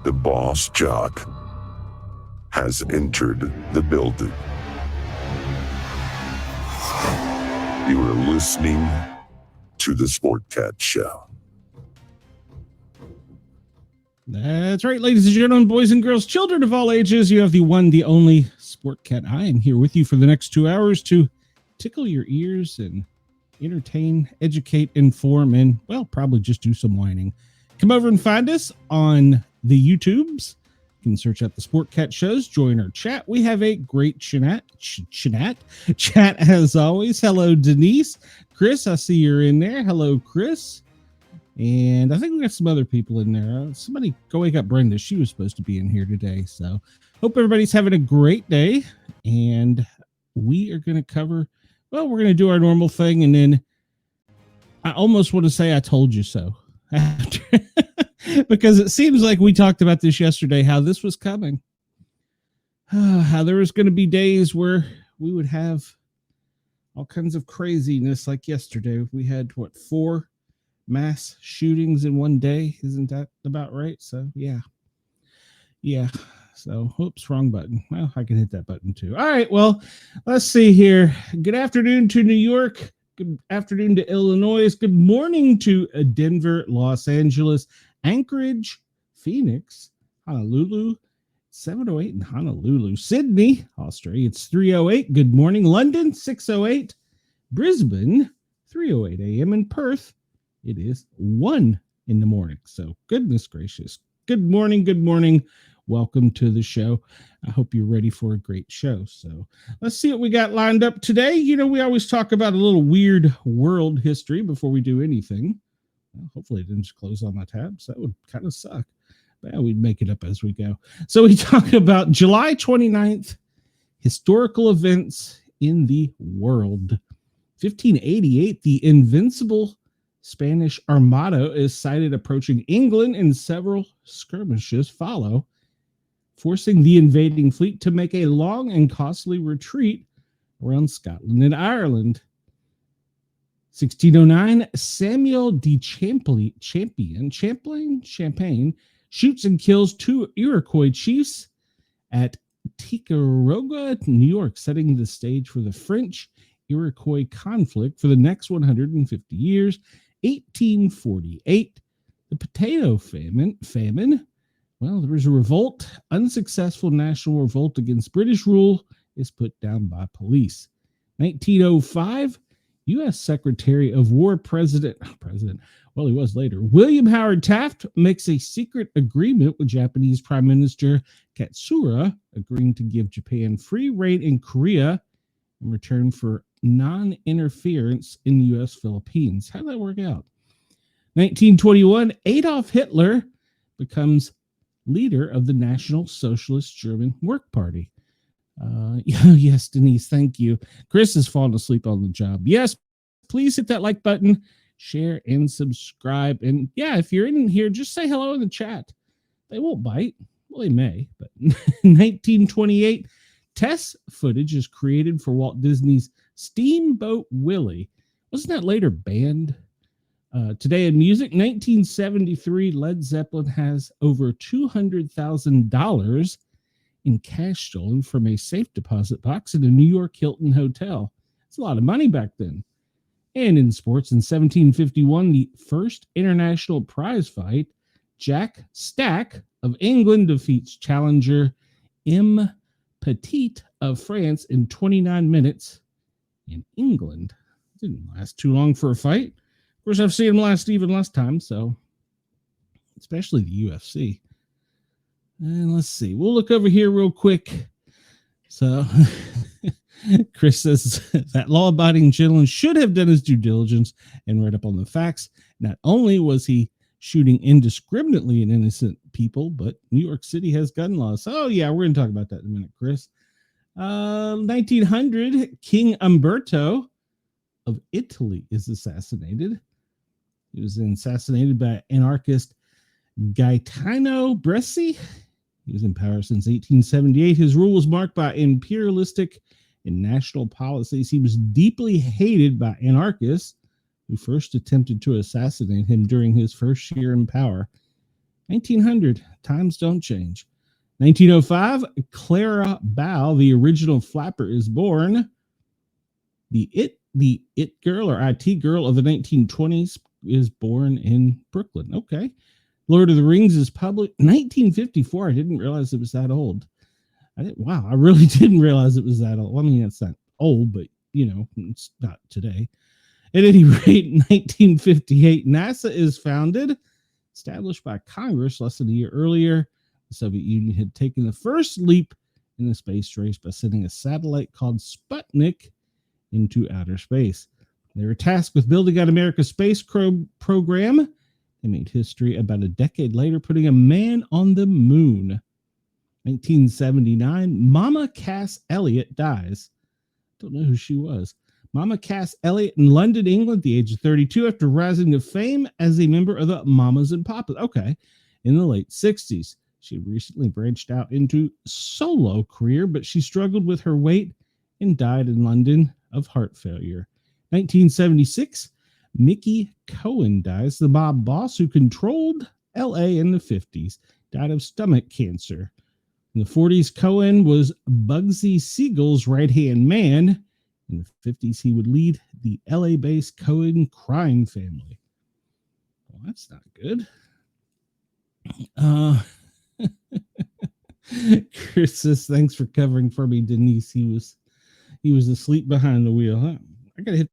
The boss jock has entered the building. You are listening to the Sportcat Show. That's right, ladies and gentlemen, boys and girls, children of all ages. You have the one, the only Sportcat. I am here with you for the next 2 hours to tickle your ears and entertain, educate, inform, and, well, probably just do some whining. Come over and find us on the YouTubes. You can search out the Sportcat shows, join our chat. We have a great chat as always. Hello, Denise. Chris, I see you're in there. Hello, Chris. And I think we got some other people in there. Somebody go wake up Brenda. She was supposed to be in here today. So hope everybody's having a great day. And we are going to cover, well, we're going to do our normal thing. And then I almost want to say I told you so. Because it seems like we talked about this yesterday, how this was coming. How there was going to be days where we would have all kinds of craziness like yesterday. We had, 4 mass shootings in one day? Isn't that about right? So, yeah. So, oops, wrong button. Well, I can hit that button too. All right, well, let's see here. Good afternoon to New York. Good afternoon to Illinois. Good morning to Denver, Los Angeles, Anchorage, Phoenix, Honolulu, 7:08 in Honolulu, Sydney, Australia, it's 3:08. Good morning, London, 6:08, Brisbane, 3:08 a.m. in Perth. It is 1 in the morning. So goodness gracious. Good morning. Welcome to the show. I hope you're ready for a great show. So let's see what we got lined up today. You know, we always talk about a little weird world history before we do anything. Well, hopefully it didn't just close on my tabs. That would kind of suck. But yeah, we'd make it up as we go. So we talk about July 29th, historical events in the world. 1588, the Invincible Spanish Armada is sighted approaching England, and several skirmishes follow, forcing the invading fleet to make a long and costly retreat around Scotland and Ireland. 1609, Samuel de Champlain shoots and kills 2 Iroquois chiefs at Ticonderoga, New York, setting the stage for the French-Iroquois conflict for the next 150 years. 1848, the potato famine. Well, there was a revolt. Unsuccessful national revolt against British rule is put down by police. 1905, U.S. Secretary of War President, well, he was later, William Howard Taft makes a secret agreement with Japanese Prime Minister Katsura, agreeing to give Japan free rein in Korea in return for non-interference in the U.S. Philippines. How did that work out? 1921, Adolf Hitler becomes leader of the National Socialist German Work Party. Yes, Denise, thank you. Chris has fallen asleep on the job. Yes, please hit that like button, share, and subscribe. And yeah, if you're in here, just say hello in the chat. They won't bite. Well, they may, but 1928, test footage is created for Walt Disney's Steamboat Willie. Wasn't that later banned? Today in music, 1973, Led Zeppelin has over $200,000 in cash stolen from a safe deposit box at a New York Hilton hotel. It's a lot of money back then. And in sports, in 1751, the first international prize fight, Jack Stack of England defeats challenger M. Petit of France in 29 minutes in England. Didn't last too long for a fight. Of course, I've seen them last even less time, so especially the UFC. And let's see. We'll look over here real quick. So Chris says that law-abiding gentleman should have done his due diligence and read up on the facts. Not only was he shooting indiscriminately at innocent people, but New York City has gun laws. Oh, yeah, we're going to talk about that in a minute, Chris. 1900, King Umberto of Italy is assassinated. He was assassinated by anarchist Gaetano Bresci. He was in power since 1878. His rule was marked by imperialistic and national policies. He was deeply hated by anarchists who first attempted to assassinate him during his first year in power. 1900, times don't change. 1905, Clara Bow, the original flapper, is born. The it girl or IT girl of the 1920s is born in Brooklyn. Okay. Lord of the Rings is published 1954. I didn't realize it was that old. Wow, I really didn't realize it was that old. I mean, it's not old, but it's not today. At any rate, in 1958, NASA is founded, established by Congress less than a year earlier. The Soviet Union had taken the first leap in the space race by sending a satellite called Sputnik into outer space. They were tasked with building out America's space program. They made history about a decade later, putting a man on the moon. 1979, Mama Cass Elliot dies. Don't know who she was. Mama Cass Elliot in London, England, at the age of 32, after rising to fame as a member of the Mamas and Papas. Okay. In the late 60s, she recently branched out into solo career, but she struggled with her weight and died in London of heart failure. 1976, Mickey Cohen dies. The mob boss who controlled L.A. in the 50s died of stomach cancer. In the 40s, Cohen was Bugsy Siegel's right-hand man. In the 50s, he would lead the LA-based Cohen crime family. Well, that's not good. Chris says, thanks for covering for me, Denise. He was asleep behind the wheel. Huh? I gotta hit.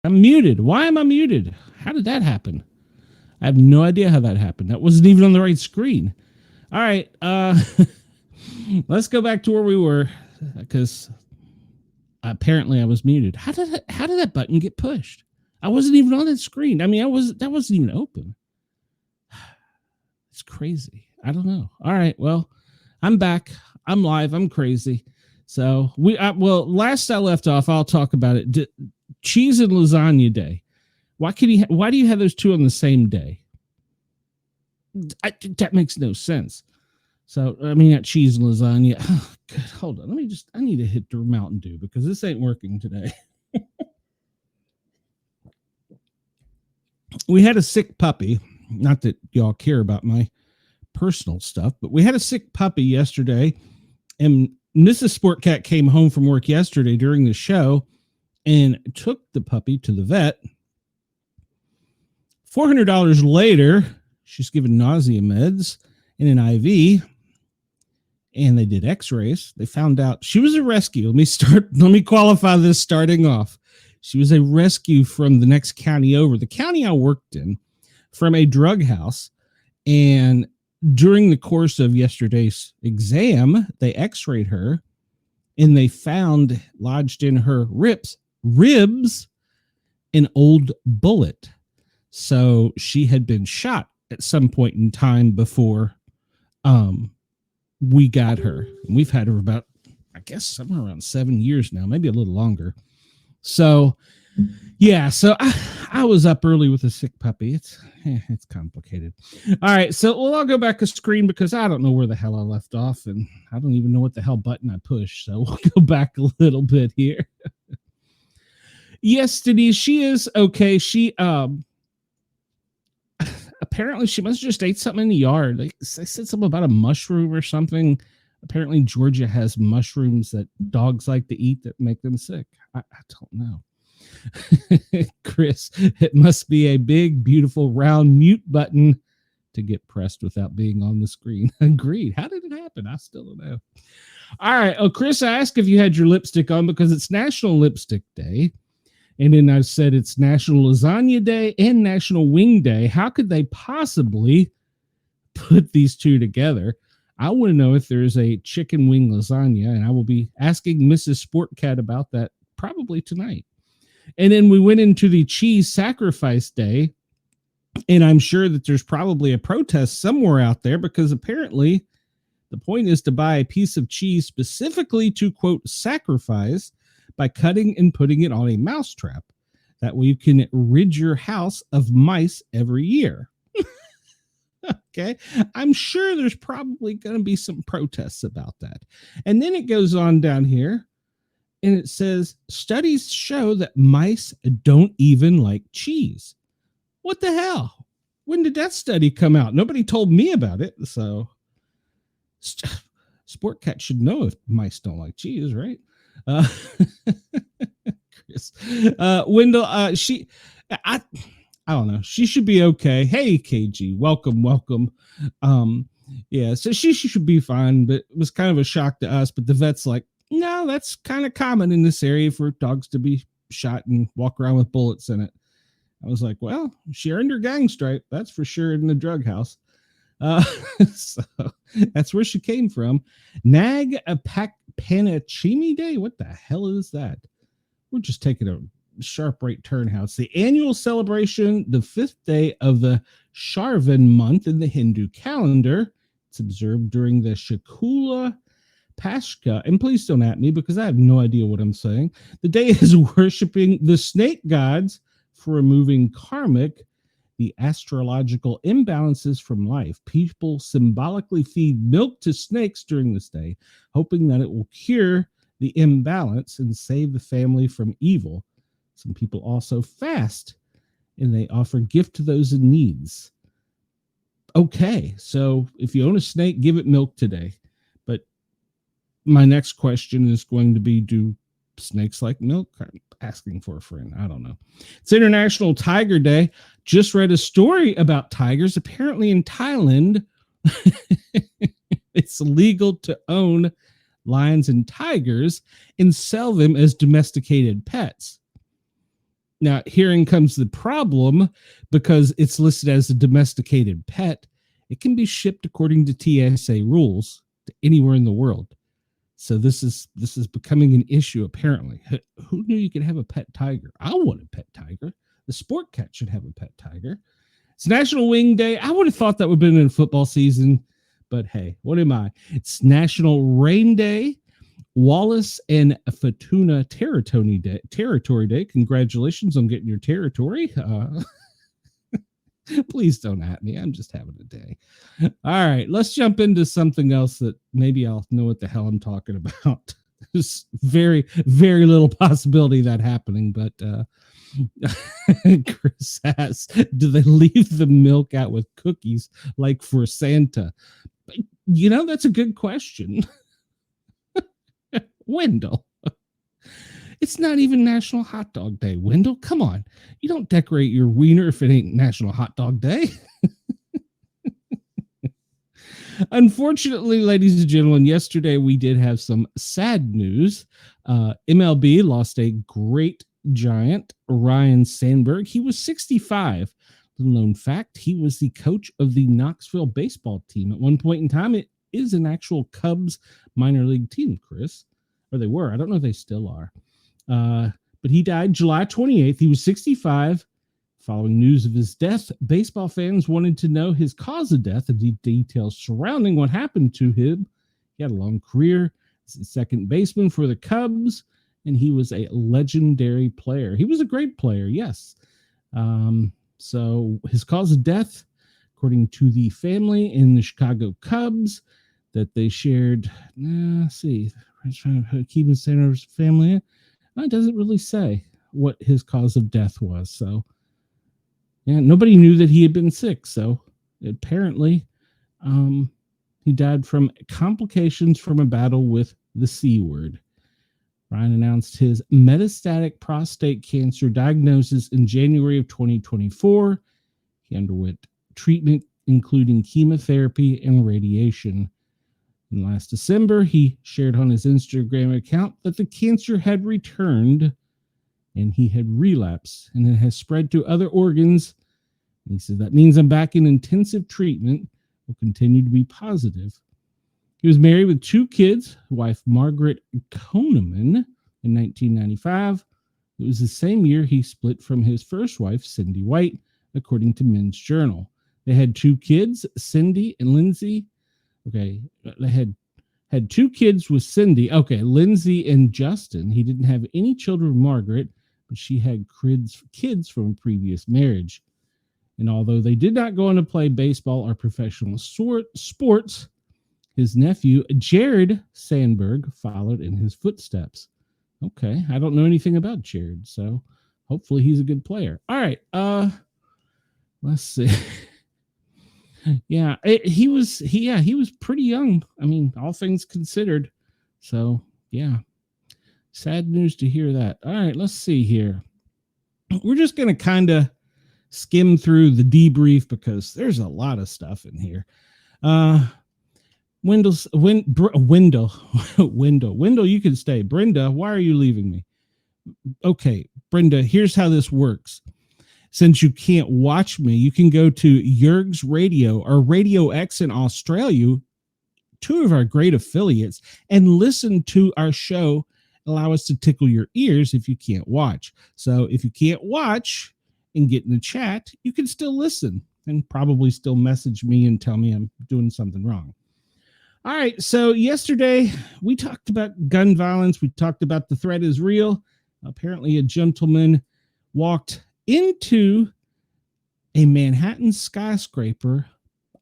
I'm muted. Why am I muted? How did that happen? I have no idea how that happened. That wasn't even on the right screen. All right. Let's go back to where we were, because apparently I was muted. How did that button get pushed? I wasn't even on that screen. I mean, that wasn't even open. It's crazy. I don't know. All right. Well, I'm back. I'm live. I'm crazy. So last I left off, I'll talk about it. Cheese and lasagna day. Why do you have those two on the same day? That makes no sense. So, I mean, that cheese and lasagna. Oh, God, hold on. I need to hit the Mountain Dew because this ain't working today. We had a sick puppy. Not that y'all care about my personal stuff, but we had a sick puppy yesterday. And Mrs. Sportcat came home from work yesterday during the show and took the puppy to the vet. $400 later, she's given nausea meds and an IV. And they did x-rays. They found out she was a rescue. Let me qualify this starting off. She was a rescue from the next county over, the county I worked in, from a drug house. And during the course of yesterday's exam, they x-rayed her and they found lodged in her ribs, an old bullet. So she had been shot at some point in time before we got her. And we've had her about, I guess, somewhere around 7 years now, maybe a little longer. So, yeah, so I was up early with a sick puppy. It's complicated. All right, so I'll go back a screen because I don't know where the hell I left off, and I don't even know what the hell button I pushed. So we'll go back a little bit here. Yes, Denise, she is okay. She apparently she must have just ate something in the yard. They said something about a mushroom or something. Apparently Georgia has mushrooms that dogs like to eat that make them sick. I don't know. Chris, it must be a big, beautiful, round mute button to get pressed without being on the screen. Agreed. How did it happen? I still don't know. All right. Oh, Chris, I asked if you had your lipstick on because it's National Lipstick Day. And then I said it's National Lasagna Day and National Wing Day. How could they possibly put these two together? I want to know if there's a chicken wing lasagna, and I will be asking Mrs. Sportcat about that probably tonight. And then we went into the cheese sacrifice day, and I'm sure that there's probably a protest somewhere out there because apparently the point is to buy a piece of cheese specifically to, quote, sacrifice by cutting and putting it on a mousetrap. That way you can rid your house of mice every year. Okay. I'm sure there's probably going to be some protests about that. And then it goes on down here and it says studies show that mice don't even like cheese. What the hell? When did that study come out? Nobody told me about it. So Sportcat should know if mice don't like cheese, right? Chris, Wendell, I don't know. She should be okay. Hey, KG, welcome. Yeah, so she should be fine, but it was kind of a shock to us. But the vet's like, no, that's kind of common in this area for dogs to be shot and walk around with bullets in it. I was like, well, she earned her gang stripe. That's for sure in the drug house. So that's where she came from. Nag a pack Panachimi Day. What the hell is that? We're just taking a sharp right turn how it's the annual celebration, the 5th day of the Sharvan month in the Hindu calendar. It's observed during the Shakula Pashka, and please don't at me because I have no idea what I'm saying. The day is worshiping the snake gods for removing karmic, the astrological imbalances from life. People symbolically feed milk to snakes during this day, hoping that it will cure the imbalance and save the family from evil. Some people also fast, and they offer gift to those in needs. Okay, so if you own a snake, give it milk today. But my next question is going to be, do snakes like milk? I'm asking for a friend. I don't know. It's International Tiger Day. Just read a story about tigers. Apparently in Thailand, it's legal to own lions and tigers and sell them as domesticated pets. Now, herein comes the problem, because it's listed as a domesticated pet. It can be shipped according to TSA rules to anywhere in the world. So this is becoming an issue, apparently. Who knew you could have a pet tiger? I want a pet tiger. The Sportcat should have a pet tiger. It's National Wing Day. I would have thought that would have been in football season, but hey, what am I? It's National Rain Day. Wallace and Fatuna Territory Day. Congratulations on getting your territory. Please don't at me. I'm just having a day. All right, let's jump into something else that maybe I'll know what the hell I'm talking about. There's very, very little possibility of that happening, but Chris asks, do they leave the milk out with cookies like for Santa? You know, that's a good question. Wendell. It's not even National Hot Dog Day. Wendell, come on. You don't decorate your wiener if it ain't National Hot Dog Day. Unfortunately, ladies and gentlemen, yesterday we did have some sad news. MLB lost a great giant, Ryan Sandberg. He was 65. Little known fact, he was the coach of the Knoxville baseball team. At one point in time, it is an actual Cubs minor league team, Chris. Or they were. I don't know if they still are. But he died July 28th. He was 65. Following news of his death, baseball fans wanted to know his cause of death and the details surrounding what happened to him. He had a long career as a second baseman for the Cubs, and he was a legendary player. He was a great player, yes. So his cause of death, according to the family in the Chicago Cubs, that they shared, let's see, keeping Sanders' family. It doesn't really say what his cause of death was. So, yeah, nobody knew that he had been sick. So apparently, he died from complications from a battle with the C word. Ryan announced his metastatic prostate cancer diagnosis in January of 2024. He underwent treatment, including chemotherapy and radiation. And last December, he shared on his Instagram account that the cancer had returned and he had relapsed and it has spread to other organs. And he said, that means I'm back in intensive treatment. Will continue to be positive. He was married with 2 kids, wife Margaret Koneman in 1995. It was the same year he split from his first wife, Cindy White, according to Men's Journal. They had 2 kids, Cindy and Lindsay. Okay, they had 2 kids with Cindy. Okay, Lindsay and Justin. He didn't have any children with Margaret, but she had kids from a previous marriage. And although they did not go on to play baseball or professional sports, his nephew, Jared Sandberg, followed in his footsteps. Okay, I don't know anything about Jared, so hopefully he's a good player. All right, let's see. Yeah, he was pretty young. I mean, all things considered. So, yeah, sad news to hear that. All right, let's see here. We're just going to kind of skim through the debrief because there's a lot of stuff in here. Wendell, you can stay. Brenda, why are you leaving me? Okay, Brenda, here's how this works. Since you can't watch me, you can go to Yerg's Radio or Radio X in Australia, 2 of our great affiliates, and listen to our show. Allow us to tickle your ears if you can't watch. So if you can't watch and get in the chat, you can still listen and probably still message me and tell me I'm doing something wrong. All right, so yesterday we talked about gun violence. We talked about the threat is real. Apparently a gentleman walked into a Manhattan skyscraper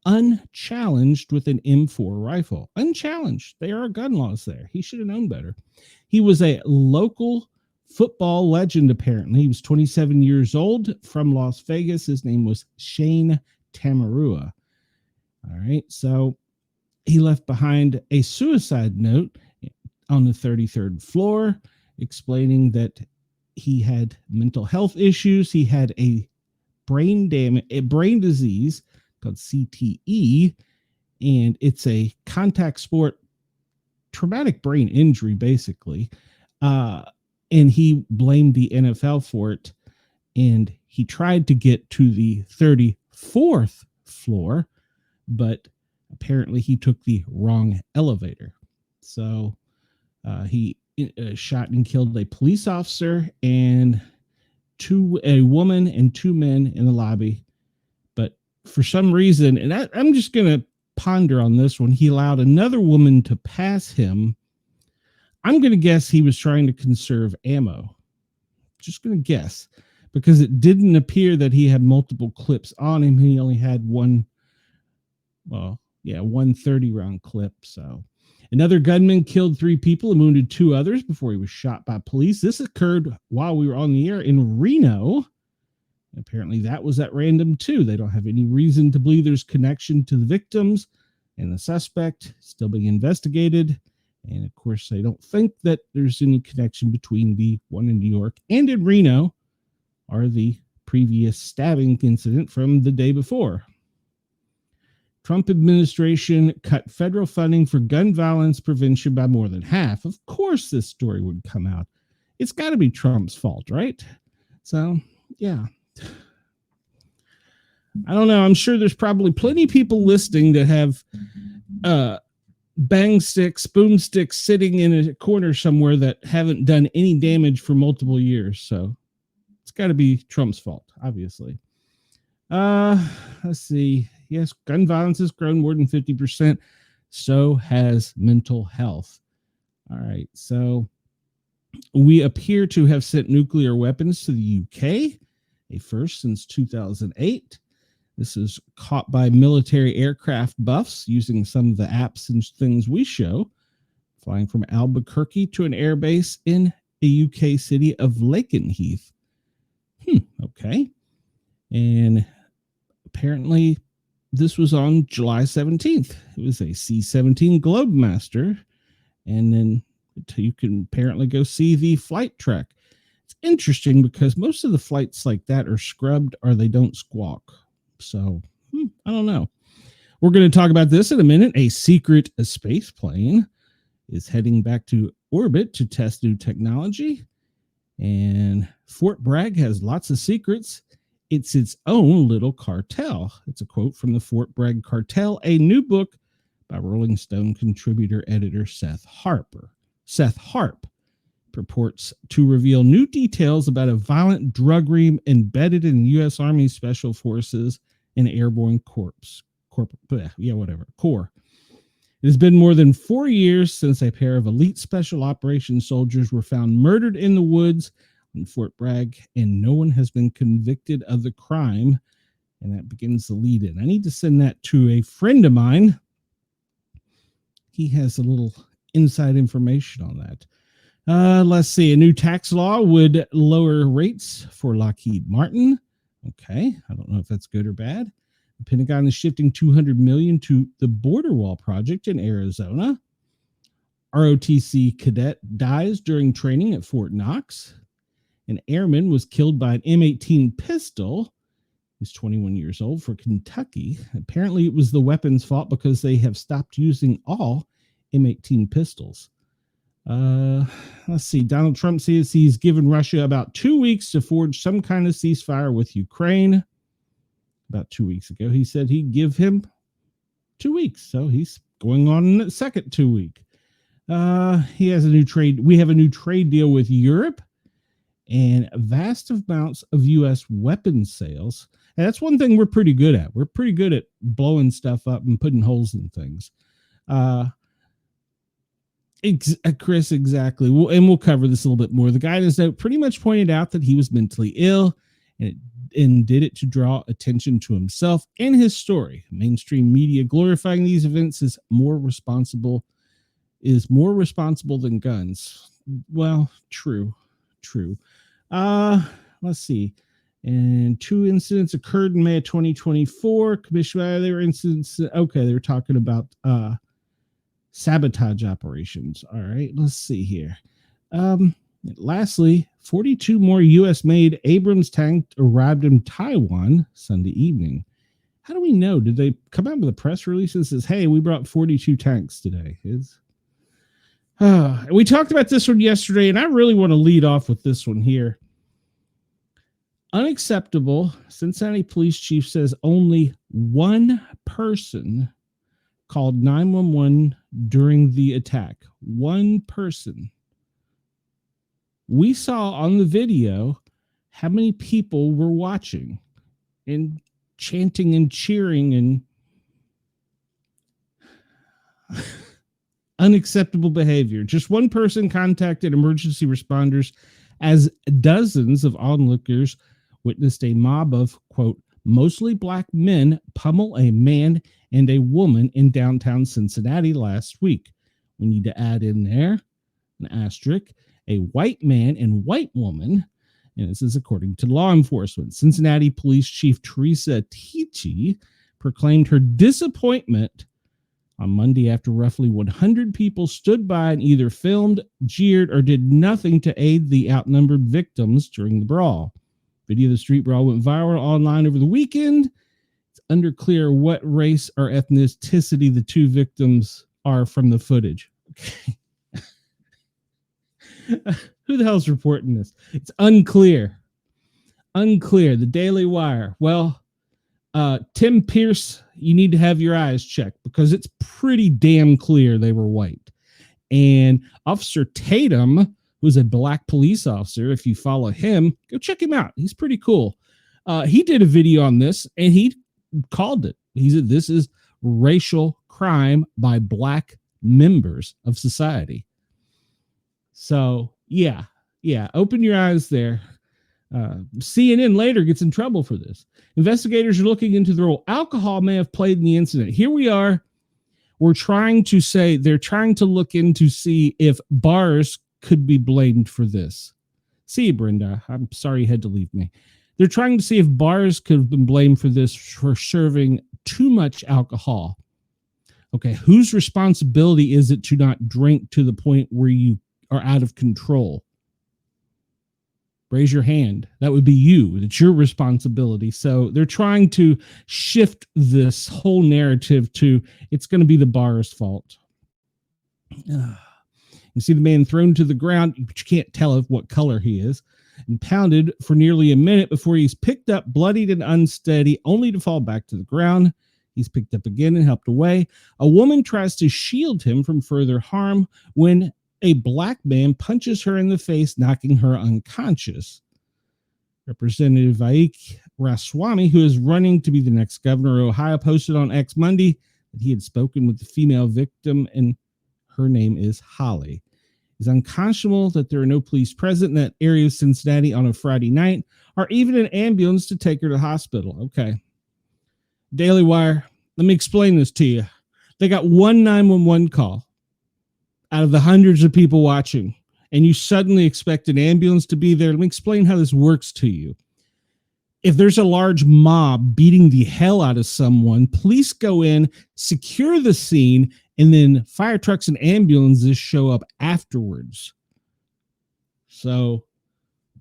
unchallenged with an M4 rifle. Unchallenged. There are gun laws there. He should have known better. He was a local football legend, apparently. He was 27 years old from Las Vegas. His name was Shane Tamarua. All right, so he left behind a suicide note on the 33rd floor explaining that he had mental health issues. He had a brain disease called CTE, and it's a contact sport, traumatic brain injury, basically. And he blamed the NFL for it. And he tried to get to the 34th floor, but apparently he took the wrong elevator. So he shot and killed a police officer and a woman and 2 men in the lobby. But for some reason, and I'm just going to ponder on this one, he allowed another woman to pass him. I'm going to guess he was trying to conserve ammo. Just going to guess. because it didn't appear that he had multiple clips on him. He only had one 30-round clip. So another gunman killed 3 people and wounded 2 others before he was shot by police. This occurred while we were on the air in Reno. Apparently that was at random too. They don't have any reason to believe there's connection to the victims, and the suspect still being investigated. And of course, they don't think that there's any connection between the one in New York and in Reno or the previous stabbing incident from the day before. Trump administration cut federal funding for gun violence prevention by more than half. Of course, this story would come out. It's got to be Trump's fault, right? So, yeah. I don't know. I'm sure there's probably plenty of people listening that have bang sticks, boomsticks sitting in a corner somewhere that haven't done any damage for multiple years. So it's got to be Trump's fault, obviously. Let's see. Yes, gun violence has grown more than 50%. So has mental health. All right. So we appear to have sent nuclear weapons to the UK, a first since 2008. This is caught by military aircraft buffs using some of the apps and things we show, flying from Albuquerque to an airbase in the UK city of Lakenheath. Okay. And apparently this was on July 17th. It was a C-17 Globemaster. And then you can apparently go see the flight track. It's interesting because most of the flights like that are scrubbed or they don't squawk. So, I don't know. We're going to talk about this in a minute. A secret space plane is heading back to orbit to test new technology. And Fort Bragg has lots of secrets. It's its own little cartel. It's a quote from the Fort Bragg Cartel, a new book by Rolling Stone contributor editor Seth Harp purports to reveal new details about a violent drug ring embedded in the U.S. Army Special Forces and Airborne Corps. It has been more than 4 years since a pair of elite special operations soldiers were found murdered in the woods in Fort Bragg, and no one has been convicted of the crime. And that begins the lead in. I need to send that to a friend of mine. He has a little inside information on that. Let's see. A new tax law would lower rates for Lockheed Martin. Okay. I don't know if that's good or bad. The Pentagon is shifting $200 million to the border wall project in Arizona. ROTC cadet dies during training at Fort Knox. An airman was killed by an M18 pistol. He's 21 years old for Kentucky. Apparently it was the weapon's fault because they have stopped using all M18 pistols. Let's see. Donald Trump says he's given Russia about 2 weeks to forge some kind of ceasefire with Ukraine. About 2 weeks ago, he said he'd give him 2 weeks. So he's going on the second 2 week. He has a new trade. We have a new trade deal with Europe and vast amounts of U.S. weapons sales. And that's one thing we're pretty good at. We're pretty good at blowing stuff up and putting holes in things. Chris, exactly. We'll cover this a little bit more. The guidance note pretty much pointed out that he was mentally ill and did it to draw attention to himself and his story. Mainstream media glorifying these events is more responsible than guns. Well, true. Let's see. And 2 incidents occurred in May of 2024. They were incidents. Okay, they were talking about sabotage operations. All right, let's see here. Lastly, 42 more U.S.-made Abrams tanks arrived in Taiwan Sunday evening. How do we know? Did they come out with a press release that says, hey, we brought 42 tanks today? We talked about this one yesterday, and I really want to lead off with this one here. Unacceptable. Cincinnati police chief says only one person called 911 during the attack. One person. We saw on the video how many people were watching and chanting and cheering and unacceptable behavior. Just one person contacted emergency responders as dozens of onlookers witnessed a mob of, quote, mostly black men pummel a man and a woman in downtown Cincinnati last week. We need to add in there an asterisk, a white man and white woman, and this is according to law enforcement. Cincinnati Police Chief Teresa Tichy proclaimed her disappointment on Monday after roughly 100 people stood by and either filmed, jeered, or did nothing to aid the outnumbered victims during the brawl. Video of the street brawl went viral online over the weekend. It's unclear what race or ethnicity the two victims are from the footage. Okay. Who the hell's reporting this? It's unclear. The Daily Wire. Well, Tim Pierce, you need to have your eyes checked because it's pretty damn clear they were white. And Officer Tatum, who's a black police officer, if you follow him, go check him out. He's pretty cool. He did a video on this and he called it. He said, this is racial crime by black members of society. So, yeah, open your eyes there. CNN later gets in trouble for this. Investigators are looking into the role alcohol may have played in the incident. Here we are. They're trying to look into see if bars could be blamed for this. See you, Brenda. I'm sorry you had to leave me. They're trying to see if bars could have been blamed for this, for serving too much alcohol. Okay, whose responsibility is it to not drink to the point where you are out of control? Raise your hand. That would be you. It's your responsibility. So they're trying to shift this whole narrative to it's going to be the bar's fault. You see the man thrown to the ground, but you can't tell what color he is, and pounded for nearly a minute before he's picked up, bloodied and unsteady, only to fall back to the ground. He's picked up again and helped away. A woman tries to shield him from further harm when a black man punches her in the face, knocking her unconscious. Representative Vivek Ramaswamy, who is running to be the next governor of Ohio, posted on X Monday that he had spoken with the female victim, and her name is Holly. It's unconscionable that there are no police present in that area of Cincinnati on a Friday night, or even an ambulance to take her to the hospital. Okay. Daily Wire, let me explain this to you. They got one 911 call out of the hundreds of people watching, and you suddenly expect an ambulance to be there. Let me explain how this works to you. If there's a large mob beating the hell out of someone, police go in, secure the scene, and then fire trucks and ambulances show up afterwards. So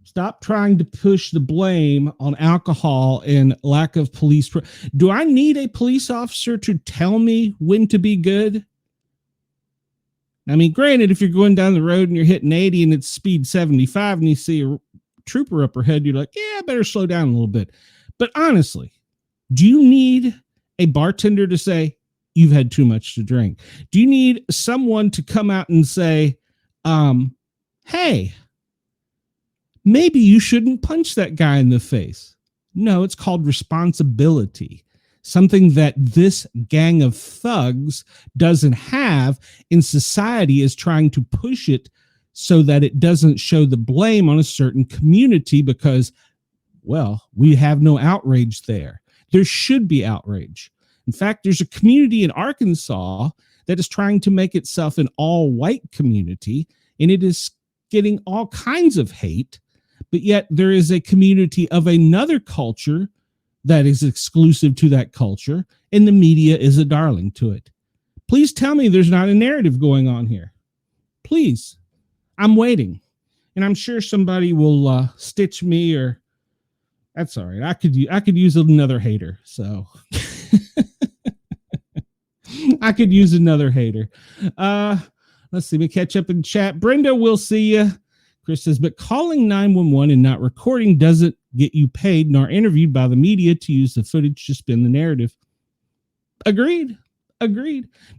stop trying to push the blame on alcohol and lack of police. Do I need a police officer to tell me when to be good? I mean, granted, if you're going down the road and you're hitting 80 and it's speed 75 and you see a trooper up ahead, you're like, yeah, I better slow down a little bit. But honestly, do you need a bartender to say you've had too much to drink? Do you need someone to come out and say, hey, maybe you shouldn't punch that guy in the face? No, it's called responsibility. Something that this gang of thugs doesn't have, and society is trying to push it so that it doesn't show the blame on a certain community because, well, we have no outrage there. There should be outrage. In fact, there's a community in Arkansas that is trying to make itself an all-white community, and it is getting all kinds of hate, but yet there is a community of another culture that is exclusive to that culture, and the media is a darling to it. Please tell me there's not a narrative going on here. Please. I'm waiting. And I'm sure somebody will stitch me, or that's all right. I could use another hater. So I could use another hater. Let's see. We catch up in chat. Brenda, we'll see you. Chris says, but calling 911 and not recording doesn't get you paid nor interviewed by the media to use the footage to spin the narrative. Agreed.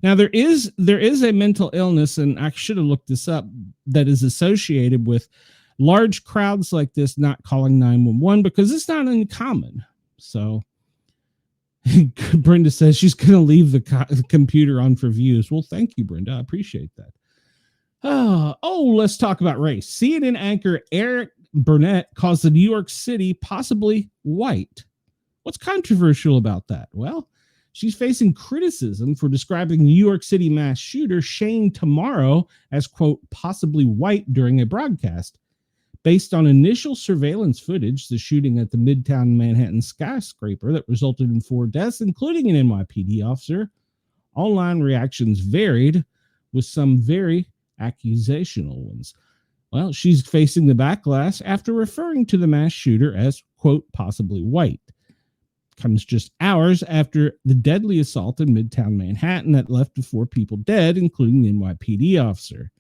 Now there is a mental illness, and I should have looked this up, that is associated with large crowds like this not calling 911 because it's not uncommon. So Brenda says she's going to leave the computer on for views. Well, thank you, Brenda. I appreciate that. Oh, let's talk about race. CNN anchor Eric Burnett calls the New York City possibly white. What's controversial about that? Well, she's facing criticism for describing New York City mass shooter Shane Tomorrow as, quote, possibly white during a broadcast. Based on initial surveillance footage, the shooting at the Midtown Manhattan skyscraper that resulted in 4 deaths, including an NYPD officer, online reactions varied, with some very accusational ones. Well, she's facing the backlash after referring to the mass shooter as, quote, possibly white. Comes just hours after the deadly assault in Midtown Manhattan that left 4 people dead, including the NYPD officer.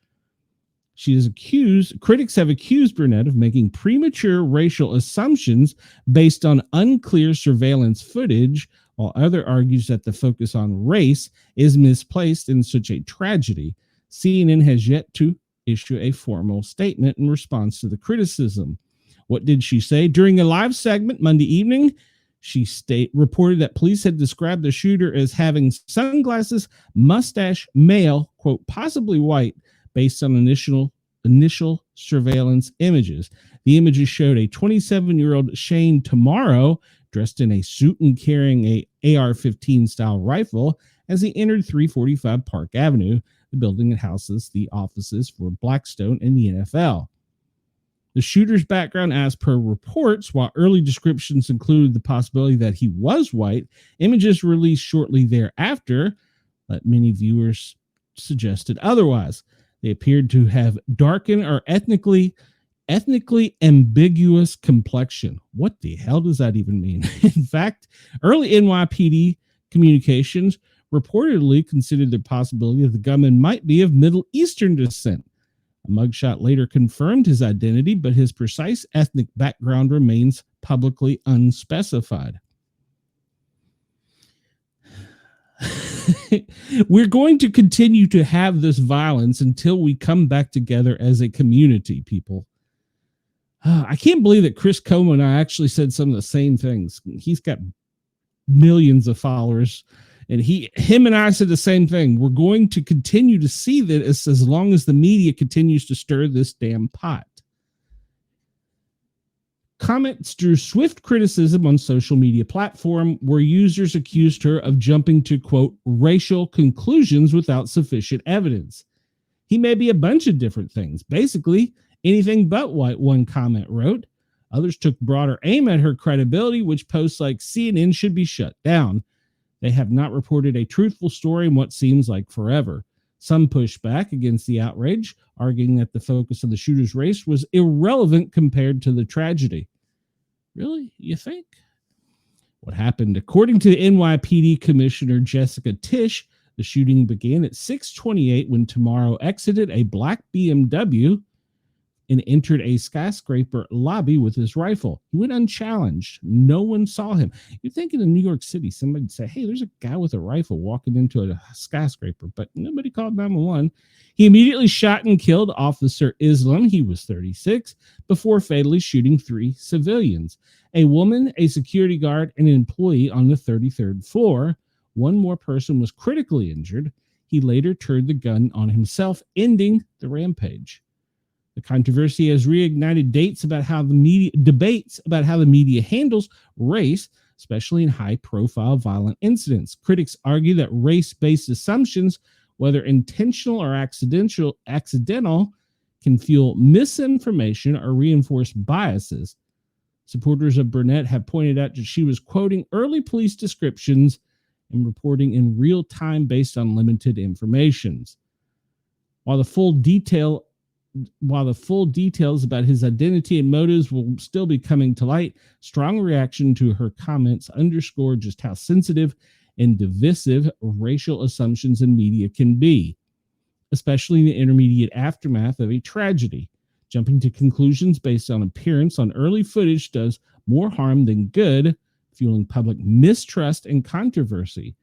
Critics have accused Burnett of making premature racial assumptions based on unclear surveillance footage, while others argues that the focus on race is misplaced in such a tragedy. CNN has yet to issue a formal statement in response to the criticism. What did she say? During a live segment Monday evening, she reported that police had described the shooter as having sunglasses, mustache, male, quote, possibly white, based on initial surveillance images. The images showed a 27-year-old Shane Tomorrow dressed in a suit and carrying a AR-15 style rifle as he entered 345 Park Avenue, the building that houses the offices for Blackstone and the NFL. The shooter's background, as per reports, while early descriptions included the possibility that he was white, images released shortly thereafter let many viewers suggested otherwise. They appeared to have darkened or ethnically ambiguous complexion. What the hell does that even mean? In fact, early NYPD communications reportedly considered the possibility that the gunman might be of Middle Eastern descent. A mugshot later confirmed his identity, but his precise ethnic background remains publicly unspecified. We're going to continue to have this violence until we come back together as a community, people. I can't believe that Chris Como and I actually said some of the same things. He's got millions of followers, and him and I said the same thing. We're going to continue to see that as long as the media continues to stir this damn pot. Comments drew swift criticism on social media platform where users accused her of jumping to, quote, racial conclusions without sufficient evidence. He may be a bunch of different things. Basically, anything but white, one comment wrote. Others took broader aim at her credibility, which posts like CNN should be shut down. They have not reported a truthful story in what seems like forever. Some pushed back against the outrage, arguing that the focus of the shooter's race was irrelevant compared to the tragedy. Really? You think? What happened? According to NYPD Commissioner Jessica Tisch, the shooting began at 6:28 when Tomorrow exited a black BMW and entered a skyscraper lobby with his rifle. He went unchallenged. No one saw him. You'd think in New York City, somebody'd say, hey, there's a guy with a rifle walking into a skyscraper, but nobody called 911. He immediately shot and killed Officer Islam, he was 36, before fatally shooting 3 civilians, a woman, a security guard, and an employee on the 33rd floor. One more person was critically injured. He later turned the gun on himself, ending the rampage. The controversy has reignited debates about how the media handles race, especially in high-profile violent incidents. Critics argue that race-based assumptions, whether intentional or accidental, can fuel misinformation or reinforce biases. Supporters of Burnett have pointed out that she was quoting early police descriptions and reporting in real time based on limited information. While the full details about his identity and motives will still be coming to light, strong reaction to her comments underscore just how sensitive and divisive racial assumptions in media can be, especially in the intermediate aftermath of a tragedy. Jumping to conclusions based on appearance on early footage does more harm than good, fueling public mistrust and controversy.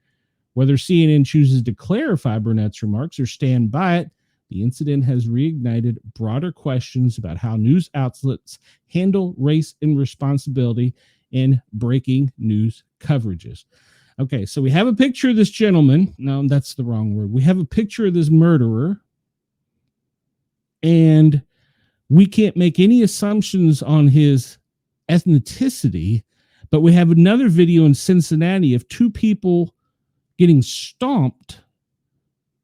Whether CNN chooses to clarify Burnett's remarks or stand by it, the incident has reignited broader questions about how news outlets handle race and responsibility in breaking news coverages. Okay, so we have a picture of this gentleman. No, that's the wrong word. We have a picture of this murderer. And We can't make any assumptions on his ethnicity, but we have another video in Cincinnati of two people getting stomped.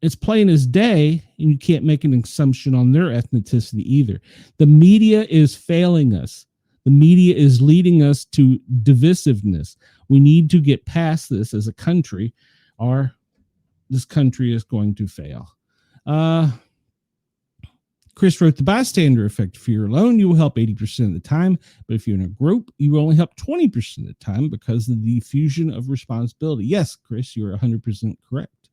It's plain as day, and you can't make an assumption on their ethnicity either. The media is failing us. The media is leading us to divisiveness. We need to get past this as a country, or this country is going to fail. Chris wrote, the bystander effect. If you're alone, you will help 80% of the time. But if you're in a group, you will only help 20% of the time because of the diffusion of responsibility. Yes, Chris, you're 100% correct.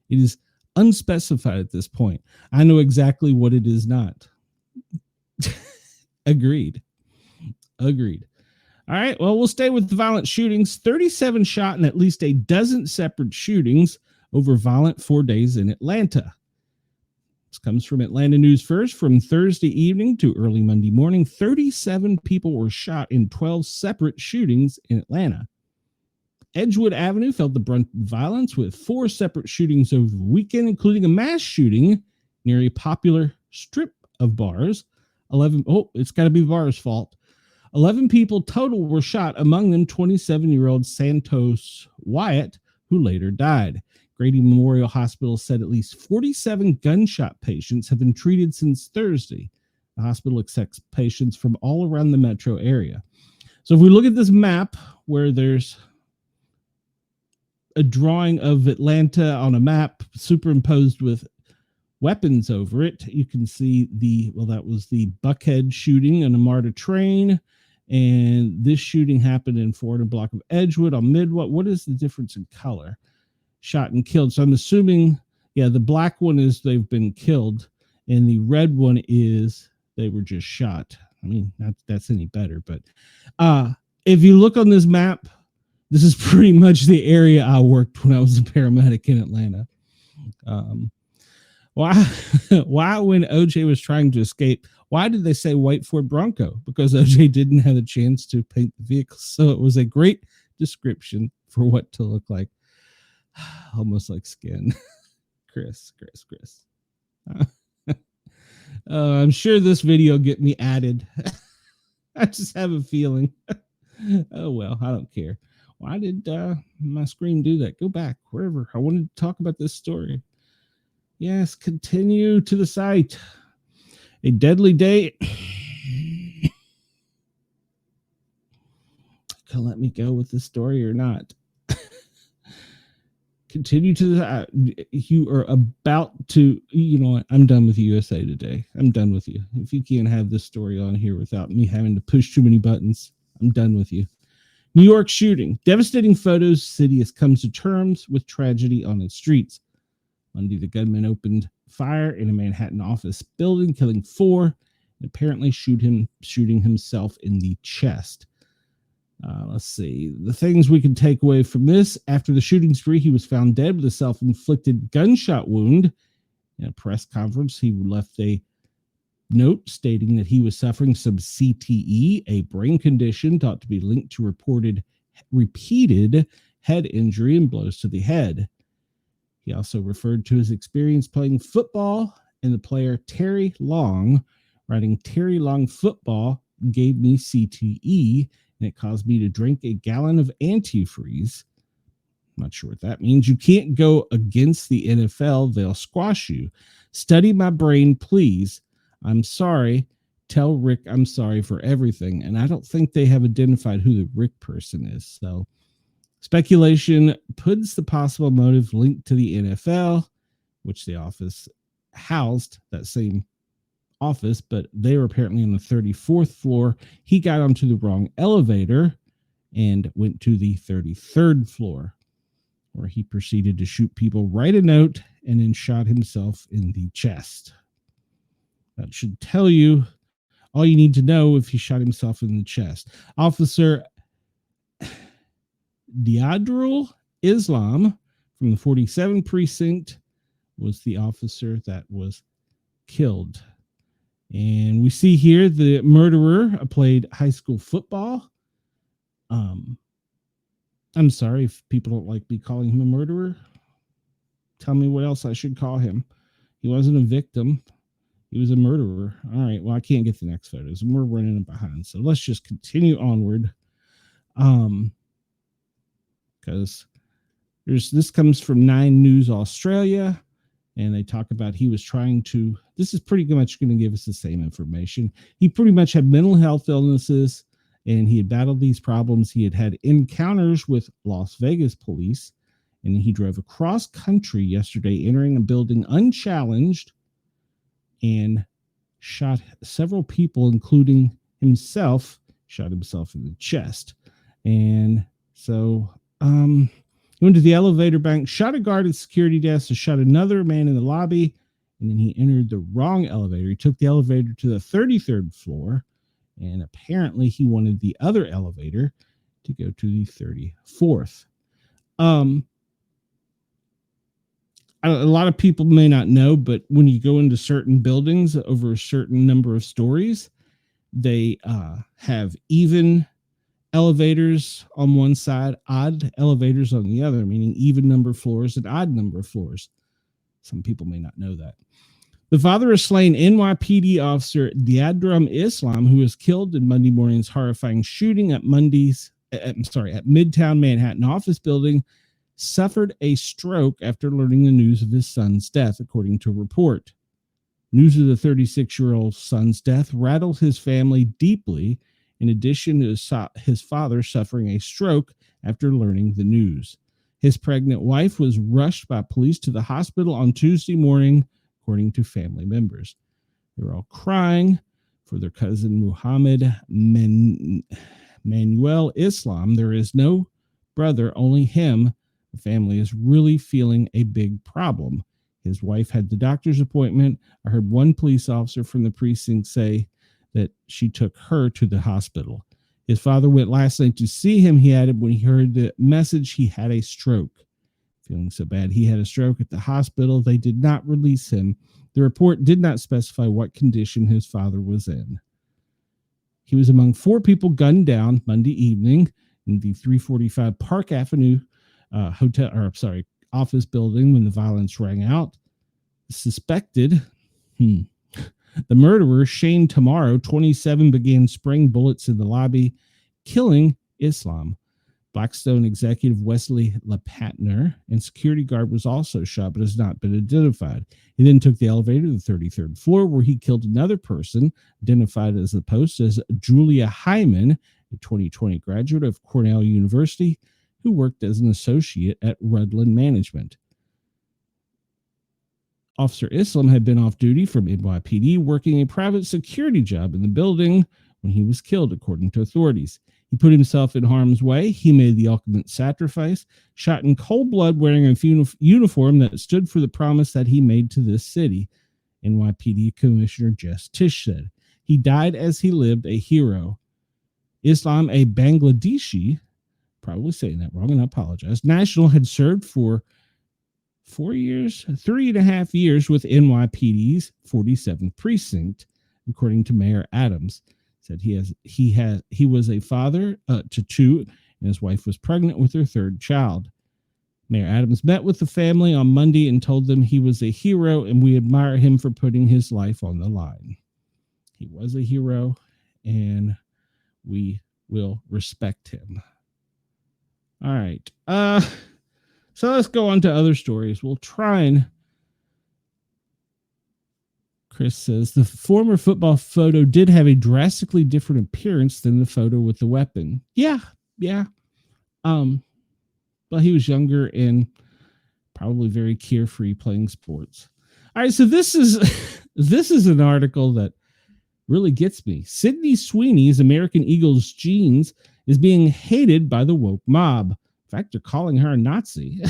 It is unspecified at this point. I know exactly what it is not. Agreed. All right, well, we'll stay with the violent shootings. 37 shot in at least a dozen separate shootings over violent 4 days in Atlanta. This comes from Atlanta News First. From Thursday evening to early Monday morning, 37 people were shot in 12 separate shootings in Atlanta. Edgewood Avenue felt the brunt of violence with 4 separate shootings over the weekend, including a mass shooting near a popular strip of bars. It's got to be the bar's fault. 11 people total were shot, among them 27-year-old Santos Wyatt, who later died. Grady Memorial Hospital said at least 47 gunshot patients have been treated since Thursday. The hospital accepts patients from all around the metro area. So if we look at this map where there's a drawing of Atlanta on a map superimposed with weapons over it, you can see that was the Buckhead shooting on a MARTA train. And this shooting happened in 400 block of Edgewood on Midway. What is the difference in color? Shot and killed. So I'm assuming, the black one is they've been killed, and the red one is they were just shot. I mean, not that's any better, but if you look on this map, this is pretty much the area I worked when I was a paramedic in Atlanta. Why when OJ was trying to escape, why did they say white Ford Bronco? Because OJ didn't have a chance to paint the vehicle. So it was a great description for what to look like. Almost like skin. Chris. I'm sure this video will get me added. I just have a feeling. Oh, well, I don't care. Why did my screen do that? Go back, wherever. I wanted to talk about this story. Yes, continue to the site. A deadly day. Can let me go with the story or not? Continue to the. You are about to. You know what? I'm done with USA Today. I'm done with you. If you can't have this story on here without me having to push too many buttons, I'm done with you. New York shooting. Devastating photos. City has come to terms with tragedy on its streets. Monday, the gunman opened fire in a Manhattan office building, killing 4, and apparently shooting himself in the chest. Let's see. The things we can take away from this. After the shooting spree, he was found dead with a self-inflicted gunshot wound. In a press conference, he left a note stating that he was suffering some CTE, a brain condition thought to be linked to repeated head injury and blows to the head. He also referred to his experience playing football and the player Terry Long, writing, Terry Long football gave me CTE, and it caused me to drink a gallon of antifreeze. I'm not sure what that means. You can't go against the NFL. They'll squash you. Study my brain, please. I'm sorry. Tell Rick I'm sorry for everything. And I don't think they have identified who the Rick person is. So speculation puts the possible motive linked to the NFL, which the office housed, that same office, but they were apparently on the 34th floor. He got onto the wrong elevator and went to the 33rd floor, where he proceeded to shoot people, write a note, and then shot himself in the chest. That should tell you all you need to know if he shot himself in the chest. Officer Diadrul Islam from the 47 precinct was the officer that was killed. And we see here the murderer played high school football. I'm sorry if people don't like me calling him a murderer. Tell me what else I should call him. He wasn't a victim. He was a murderer. All right. Well, I can't get the next photos, and we're running behind. So let's just continue onward. Because this comes from 9 News Australia, and they talk about he was trying to. This is pretty much going to give us the same information. He pretty much had mental health illnesses, and he had battled these problems. He had had encounters with Las Vegas police, and he drove across country yesterday, entering a building unchallenged, and shot several people, including himself, shot himself in the chest. And so he went to the elevator bank, shot a guard at the security desk, shot another man in the lobby, and then he entered the wrong elevator. He took the elevator to the 33rd floor, and apparently he wanted the other elevator to go to the 34th. A lot of people may not know, but when you go into certain buildings over a certain number of stories, they have even elevators on one side, odd elevators on the other, meaning even number of floors and odd number of floors. Some people may not know that. The father of slain NYPD officer Diadram Islam, who was killed in Monday morning's horrifying shooting at Midtown Manhattan office building, suffered a stroke after learning the news of his son's death, according to a report. News of the 36-year-old son's death rattled his family deeply, in addition to his father suffering a stroke after learning the news. His pregnant wife was rushed by police to the hospital on Tuesday morning, according to family members. They were all crying for their cousin Muhammad Manuel Islam. There is no brother, only him. The family is really feeling a big problem. His wife had the doctor's appointment. I heard one police officer from the precinct say that she took her to the hospital. His father went last night to see him. He added when he heard the message, he had a stroke. Feeling so bad, he had a stroke at the hospital. They did not release him. The report did not specify what condition his father was in. He was among 4 people gunned down Monday evening in the 345 Park Avenue office building when the violence rang out. Suspected, the murderer, Shane Tomorrow, 27, began spraying bullets in the lobby, killing Islam. Blackstone executive Wesley LePatner and security guard was also shot, but has not been identified. He then took the elevator to the 33rd floor, where he killed another person, identified as the Post as Julia Hyman, a 2020 graduate of Cornell University, who worked as an associate at Rudland Management. Officer Islam had been off duty from NYPD, working a private security job in the building when he was killed, according to authorities. He put himself in harm's way. He made the ultimate sacrifice, shot in cold blood wearing a uniform that stood for the promise that he made to this city, NYPD Commissioner Jess Tisch said. He died as he lived, a hero. Islam, a Bangladeshi, probably saying that wrong, and I apologize, national, had served for 3.5 years with NYPD's 47th precinct, according to Mayor Adams. Said he was a father to 2, and his wife was pregnant with their 3rd child. Mayor Adams met with the family on Monday and told them he was a hero and we admire him for putting his life on the line. He was a hero and we will respect him. All right. So let's go on to other stories. We'll try and... Chris says the former football photo did have a drastically different appearance than the photo with the weapon. Yeah. But he was younger and probably very carefree playing sports. All right, so this is an article that really gets me. Sydney Sweeney's American Eagles jeans is being hated by the woke mob. In fact, they're calling her a Nazi.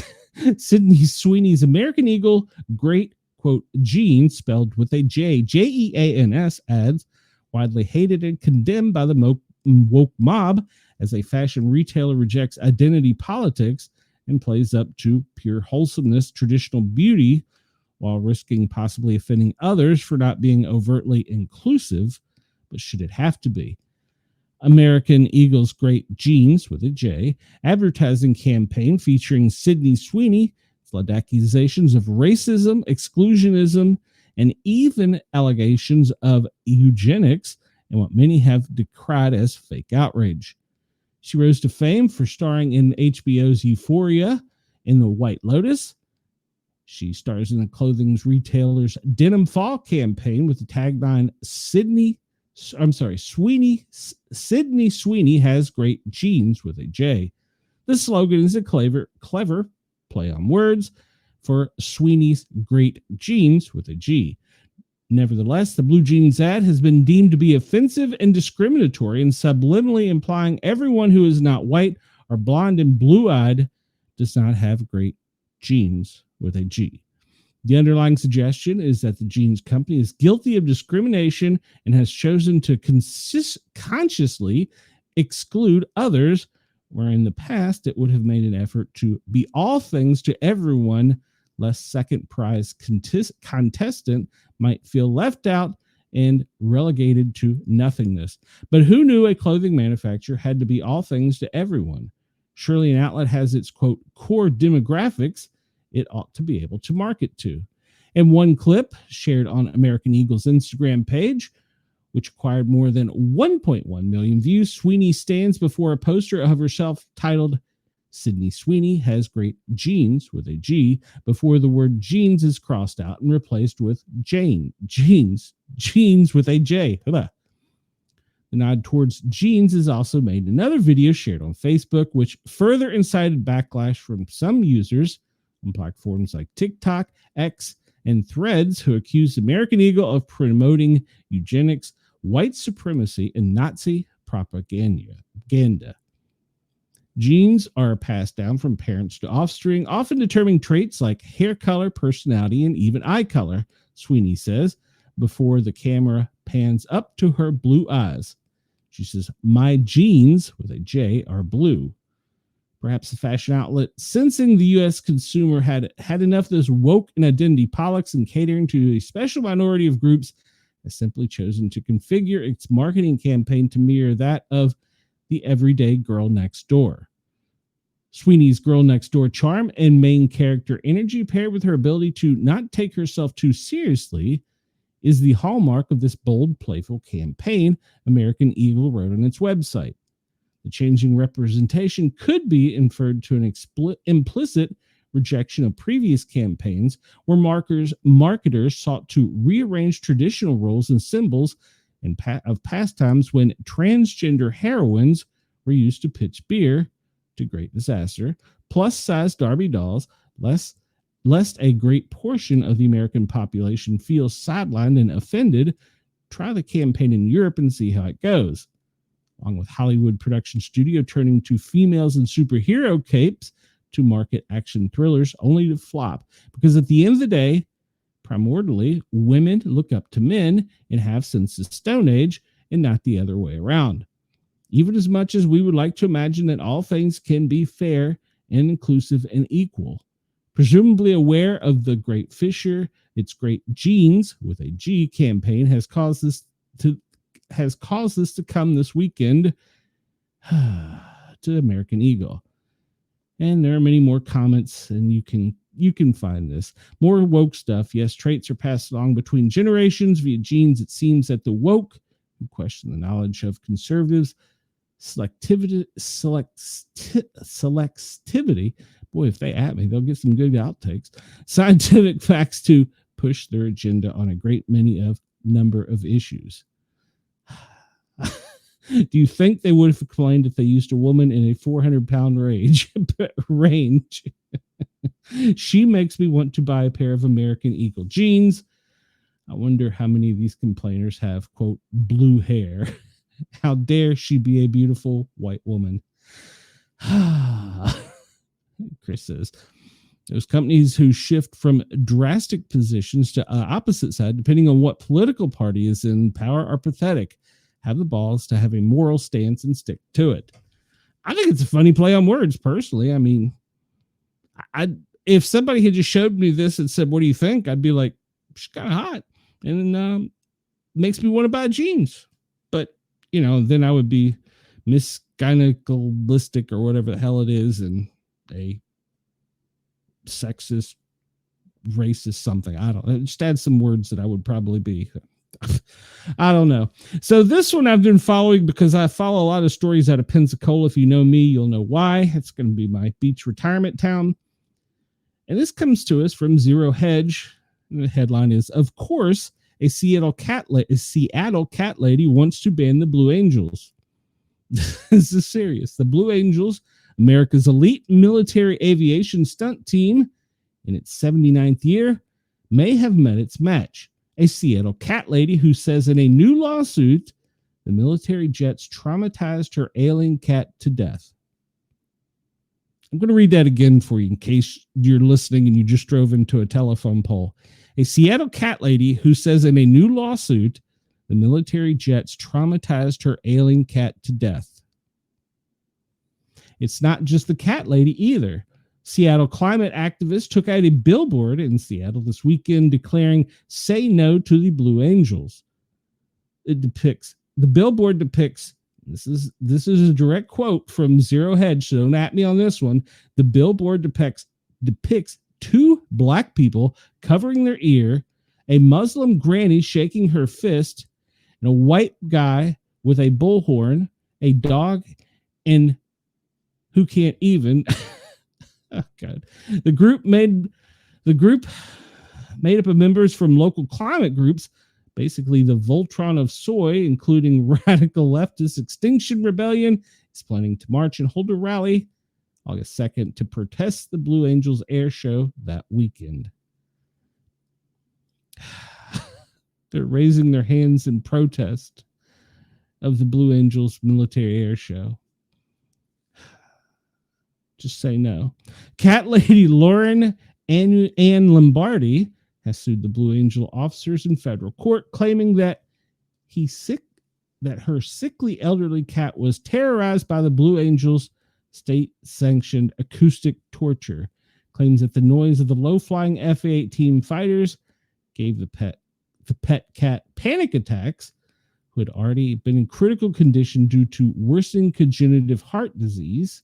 Sydney Sweeney's American Eagle great quote jeans, spelled with a J, Jeans, ads, widely hated and condemned by the woke mob as a fashion retailer rejects identity politics and plays up to pure wholesomeness, traditional beauty, while risking possibly offending others for not being overtly inclusive. But should it have to be? American Eagles Great Jeans, with a J, advertising campaign featuring Sydney Sweeney, flood accusations of racism, exclusionism, and even allegations of eugenics and what many have decried as fake outrage. She rose to fame for starring in HBO's Euphoria in The White Lotus. She stars in the clothing retailer's Denim Fall campaign with the tagline Sydney Sweeney has great jeans with a J. The slogan is a clever play on words for Sweeney's great jeans with a G. Nevertheless, the blue jeans ad has been deemed to be offensive and discriminatory and subliminally implying everyone who is not white or blonde and blue-eyed does not have great jeans with a G. The underlying suggestion is that the jeans company is guilty of discrimination and has chosen to consciously exclude others, where in the past it would have made an effort to be all things to everyone, lest second prize contestant might feel left out and relegated to nothingness. But who knew a clothing manufacturer had to be all things to everyone? Surely an outlet has its, quote, core demographics it ought to be able to market to. In one clip shared on American Eagle's Instagram page, which acquired more than 1.1 million views, Sweeney stands before a poster of herself titled Sydney Sweeney has great jeans with a G before the word jeans is crossed out and replaced with jeans with a J. The nod towards jeans is also made in another video shared on Facebook, which further incited backlash from some users on platforms like TikTok, X, and Threads who accused American Eagle of promoting eugenics, white supremacy, and Nazi propaganda. Genes are passed down from parents to offspring, often determining traits like hair color, personality, and even eye color, Sweeney says, before the camera pans up to her blue eyes. She says, my genes, with a J, are blue. Perhaps the fashion outlet, sensing the U.S. consumer had enough of this woke and identity politics and catering to a special minority of groups, has simply chosen to configure its marketing campaign to mirror that of the everyday girl next door. Sweeney's girl next door charm and main character energy, paired with her ability to not take herself too seriously, is the hallmark of this bold, playful campaign, American Eagle wrote on its website. The changing representation could be inferred to an implicit rejection of previous campaigns where marketers sought to rearrange traditional roles and symbols of past times when transgender heroines were used to pitch beer to great disaster, plus-size Barbie dolls, lest a great portion of the American population feels sidelined and offended. Try the campaign in Europe and see how it goes. Along with Hollywood production studio turning to females in superhero capes to market action thrillers, only to flop. Because at the end of the day, primordially, women look up to men and have since the Stone Age, and not the other way around. Even as much as we would like to imagine that all things can be fair and inclusive and equal. Presumably aware of the Great Fisher, its great genes with a G campaign has caused this to come this weekend to American Eagle. And there are many more comments, and you can find this. More woke stuff. Yes, traits are passed along between generations via genes. It seems that the woke, who question the knowledge of conservatives, selectivity. Boy, if they at me, they'll get some good outtakes. Scientific facts to push their agenda on a great number of issues. Do you think they would have complained if they used a woman in a 400-pound range? She makes me want to buy a pair of American Eagle jeans. I wonder how many of these complainers have, quote, blue hair. How dare she be a beautiful white woman? Chris says, those companies who shift from drastic positions to opposite side, depending on what political party is in power, are pathetic. Have the balls to have a moral stance and stick to it. I think it's a funny play on words, personally. I mean, if somebody had just showed me this and said, what do you think? I'd be like, she's kind of hot. And makes me want to buy jeans. But, then I would be misgynecalistic or whatever the hell it is, and a sexist racist something. I don't know. Just add some words that I would probably be. I don't know. So this one I've been following because I follow a lot of stories out of Pensacola. If you know me, you'll know why. It's going to be my beach retirement town. And this comes to us from Zero Hedge. And the headline is, of course, a Seattle cat lady wants to ban the Blue Angels. This is serious. The Blue Angels, America's elite military aviation stunt team, in its 79th year, may have met its match. A Seattle cat lady who says in a new lawsuit, the military jets traumatized her ailing cat to death. I'm going to read that again for you in case you're listening and you just drove into a telephone pole. A Seattle cat lady who says in a new lawsuit, the military jets traumatized her ailing cat to death. It's not just the cat lady either. Seattle climate activists took out a billboard in Seattle this weekend declaring, "Say no to the Blue Angels." The billboard depicts, this is a direct quote from Zero Hedge, so don't at me on this one. The billboard depicts two black people covering their ear, a Muslim granny shaking her fist, and a white guy with a bullhorn, a dog, and who can't even. Oh, God. The group made up of members from local climate groups, basically the Voltron of soy, including radical leftist Extinction Rebellion, is planning to march and hold a rally August 2nd to protest the Blue Angels air show that weekend. They're raising their hands in protest of the Blue Angels military air show. Just say no. Cat lady Lauren Ann Lombardi has sued the Blue Angel officers in federal court, claiming that her sickly elderly cat was terrorized by the Blue Angels' state-sanctioned acoustic torture. Claims that the noise of the low-flying F-18 fighters gave the pet cat panic attacks, who had already been in critical condition due to worsening congestive heart disease,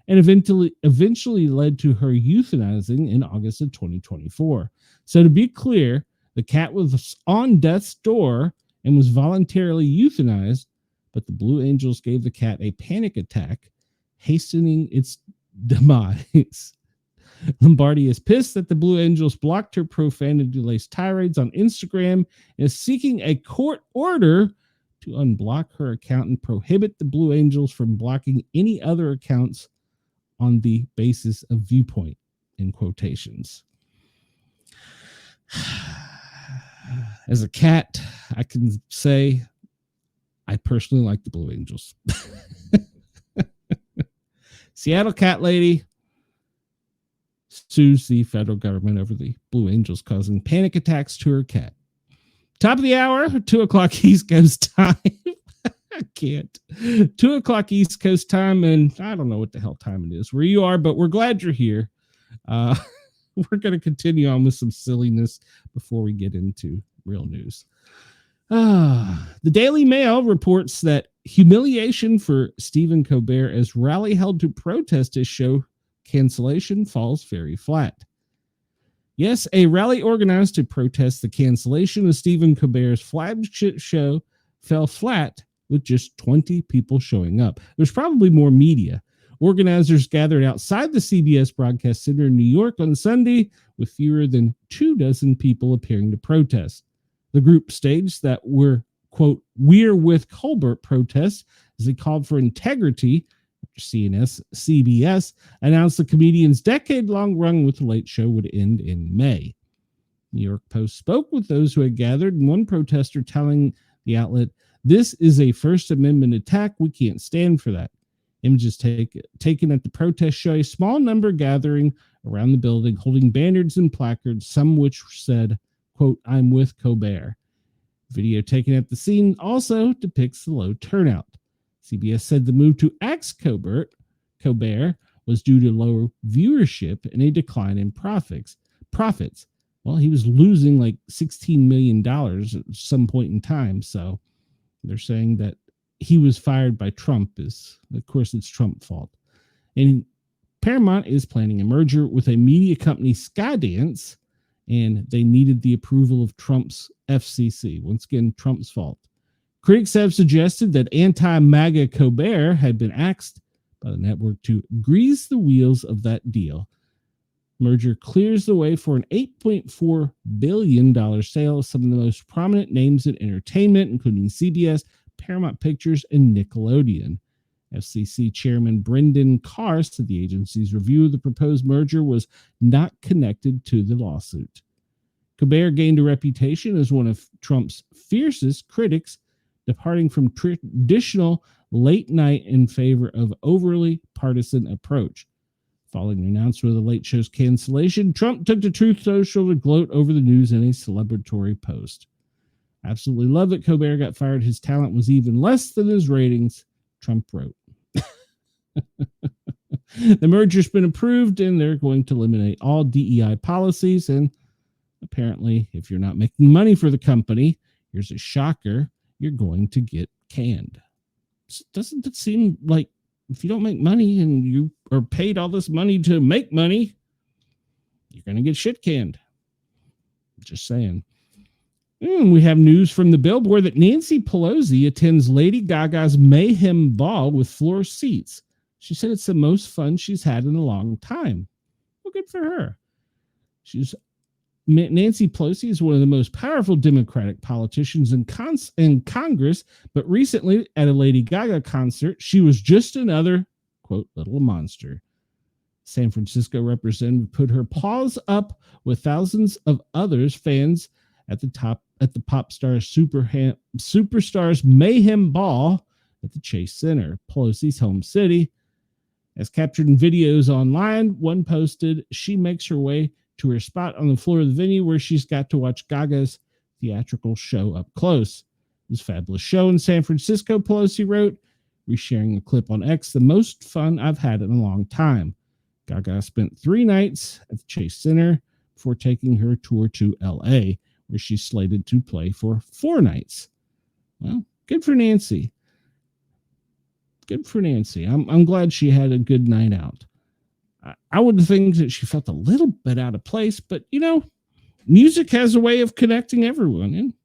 and eventually led to her euthanizing in August of 2024. So to be clear, the cat was on death's door and was voluntarily euthanized, but the Blue Angels gave the cat a panic attack, hastening its demise. Lombardi is pissed that the Blue Angels blocked her profanity-laced tirades on Instagram and is seeking a court order to unblock her account and prohibit the Blue Angels from blocking any other accounts on the basis of viewpoint, in quotations. As a cat, I can say I personally like the Blue Angels. Seattle cat lady sues the federal government over the Blue Angels causing panic attacks to her cat. Top of the hour, 2 o'clock East Coast time. I can't. 2 o'clock East Coast time, and I don't know what the hell time it is where you are, but we're glad you're here. We're going to continue on with some silliness before we get into real news. The Daily Mail reports that humiliation for Stephen Colbert as rally held to protest his show cancellation falls very flat. Yes, a rally organized to protest the cancellation of Stephen Colbert's flagship show fell flat with just 20 people showing up. There's probably more media. Organizers gathered outside the CBS Broadcast Center in New York on Sunday with fewer than 24 people appearing to protest. The group staged that quote, "We're with Colbert" protests as they called for integrity. CBS announced the comedian's decade-long run with The Late Show would end in May. New York Post spoke with those who had gathered, and one protester telling the outlet, "This is a First Amendment attack. We can't stand for that." Images taken at the protest show a small number gathering around the building, holding banners and placards, some which said, quote, "I'm with Colbert." Video taken at the scene also depicts the low turnout. CBS said the move to axe Colbert was due to lower viewership and a decline in profits. Well, he was losing like $16 million at some point in time. So they're saying that he was fired by Trump. Of course, it's Trump's fault. And Paramount is planning a merger with a media company, Skydance, and they needed the approval of Trump's FCC. Once again, Trump's fault. Critics have suggested that anti-MAGA Colbert had been asked by the network to grease the wheels of that deal. Merger clears the way for an $8.4 billion sale of some of the most prominent names in entertainment, including CBS, Paramount Pictures, and Nickelodeon. FCC Chairman Brendan Carr said the agency's review of the proposed merger was not connected to the lawsuit. Colbert gained a reputation as one of Trump's fiercest critics, departing from traditional late night in favor of overly partisan approach. Following the announcement of the Late Show's cancellation, Trump took to Truth Social to gloat over the news in a celebratory post. Absolutely love that Colbert got fired. His talent was even less than his ratings, Trump wrote. The merger's been approved, and they're going to eliminate all DEI policies. And apparently, if you're not making money for the company, here's a shocker, you're going to get canned. Doesn't it seem like if you don't make money and you are paid all this money to make money, you're going to get shit canned? Just saying. We have news from the Billboard that Nancy Pelosi attends Lady Gaga's Mayhem Ball with floor seats. She said it's the most fun she's had in a long time. Well, good for her. Nancy Pelosi is one of the most powerful Democratic politicians in Congress, but recently at a Lady Gaga concert, she was just another, quote, little monster. San Francisco representative put her paws up with thousands of others, fans at the pop star Superstars Mayhem Ball at the Chase Center, Pelosi's home city. As captured in videos online, one posted, she makes her way to her spot on the floor of the venue where she's got to watch Gaga's theatrical show up close. It was a fabulous show in San Francisco, Pelosi wrote, resharing a clip on X, the most fun I've had in a long time. Gaga spent 3 nights at the Chase Center before taking her tour to LA, where she's slated to play for 4 nights. Well, good for Nancy. Good for Nancy. I'm glad she had a good night out. I would think that she felt a little bit out of place, but music has a way of connecting everyone. And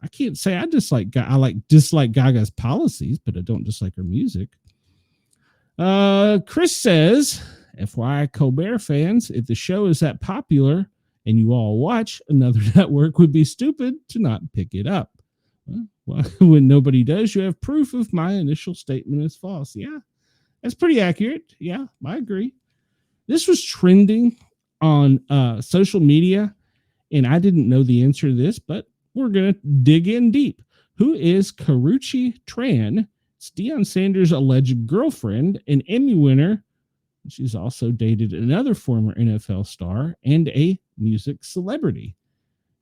I can't say I dislike Gaga's policies, but I don't dislike her music. Chris says, FYI Colbert fans, if the show is that popular and you all watch, another network would be stupid to not pick it up. Well, when nobody does, you have proof of my initial statement is false. Yeah, that's pretty accurate. Yeah, I agree. This was trending on social media, and I didn't know the answer to this, but we're going to dig in deep. Who is Karrueche Tran? It's Deion Sanders' alleged girlfriend, an Emmy winner. She's also dated another former NFL star and a music celebrity.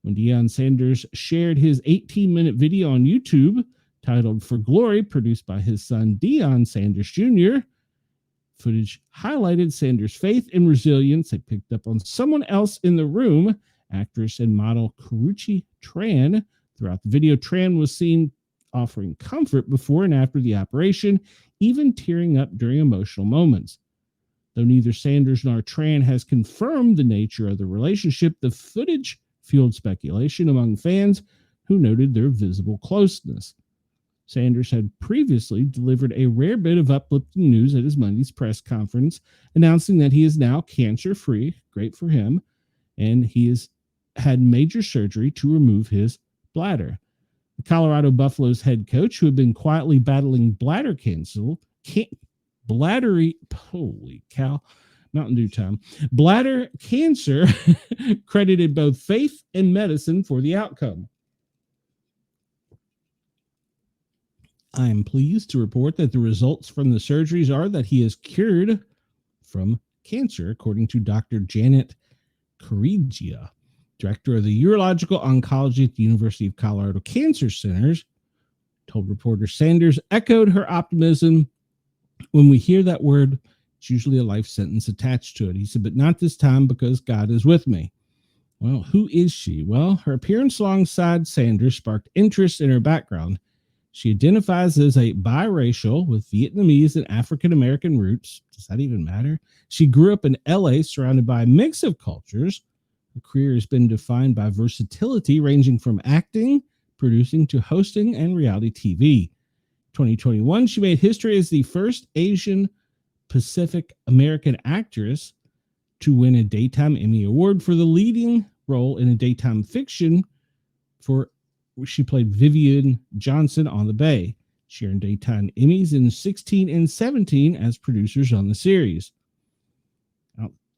When Deion Sanders shared his 18-minute video on YouTube titled For Glory, produced by his son Deion Sanders Jr., footage highlighted Sanders' faith and resilience. They picked up on someone else in the room, actress and model Karrueche Tran. Throughout the video, Tran was seen offering comfort before and after the operation, even tearing up during emotional moments. Though neither Sanders nor Tran has confirmed the nature of the relationship, the footage fueled speculation among fans who noted their visible closeness. Sanders had previously delivered a rare bit of uplifting news at his Monday's press conference, announcing that he is now cancer-free, great for him, and he has had major surgery to remove his bladder. The Colorado Buffaloes head coach, who had been quietly battling bladder cancer, Mountain Dew time, bladder cancer, credited both faith and medicine for the outcome. I am pleased to report that the results from the surgeries are that he is cured from cancer, according to Dr. Janet Corregia, director of the Urological Oncology at the University of Colorado Cancer Centers, told reporter Sanders echoed her optimism. When we hear that word, it's usually a life sentence attached to it. He said, but not this time because God is with me. Well, who is she? Well, her appearance alongside Sanders sparked interest in her background. She identifies as a biracial with Vietnamese and African American roots. Does that even matter? She grew up in LA surrounded by a mix of cultures. Her career has been defined by versatility ranging from acting, producing to hosting and reality TV. 2021, she made history as the first Asian Pacific American actress to win a Daytime Emmy Award for the leading role in a daytime fiction she played Vivian Johnson on the Bay. She earned daytime Emmys in 16 and 17 as producers on the series.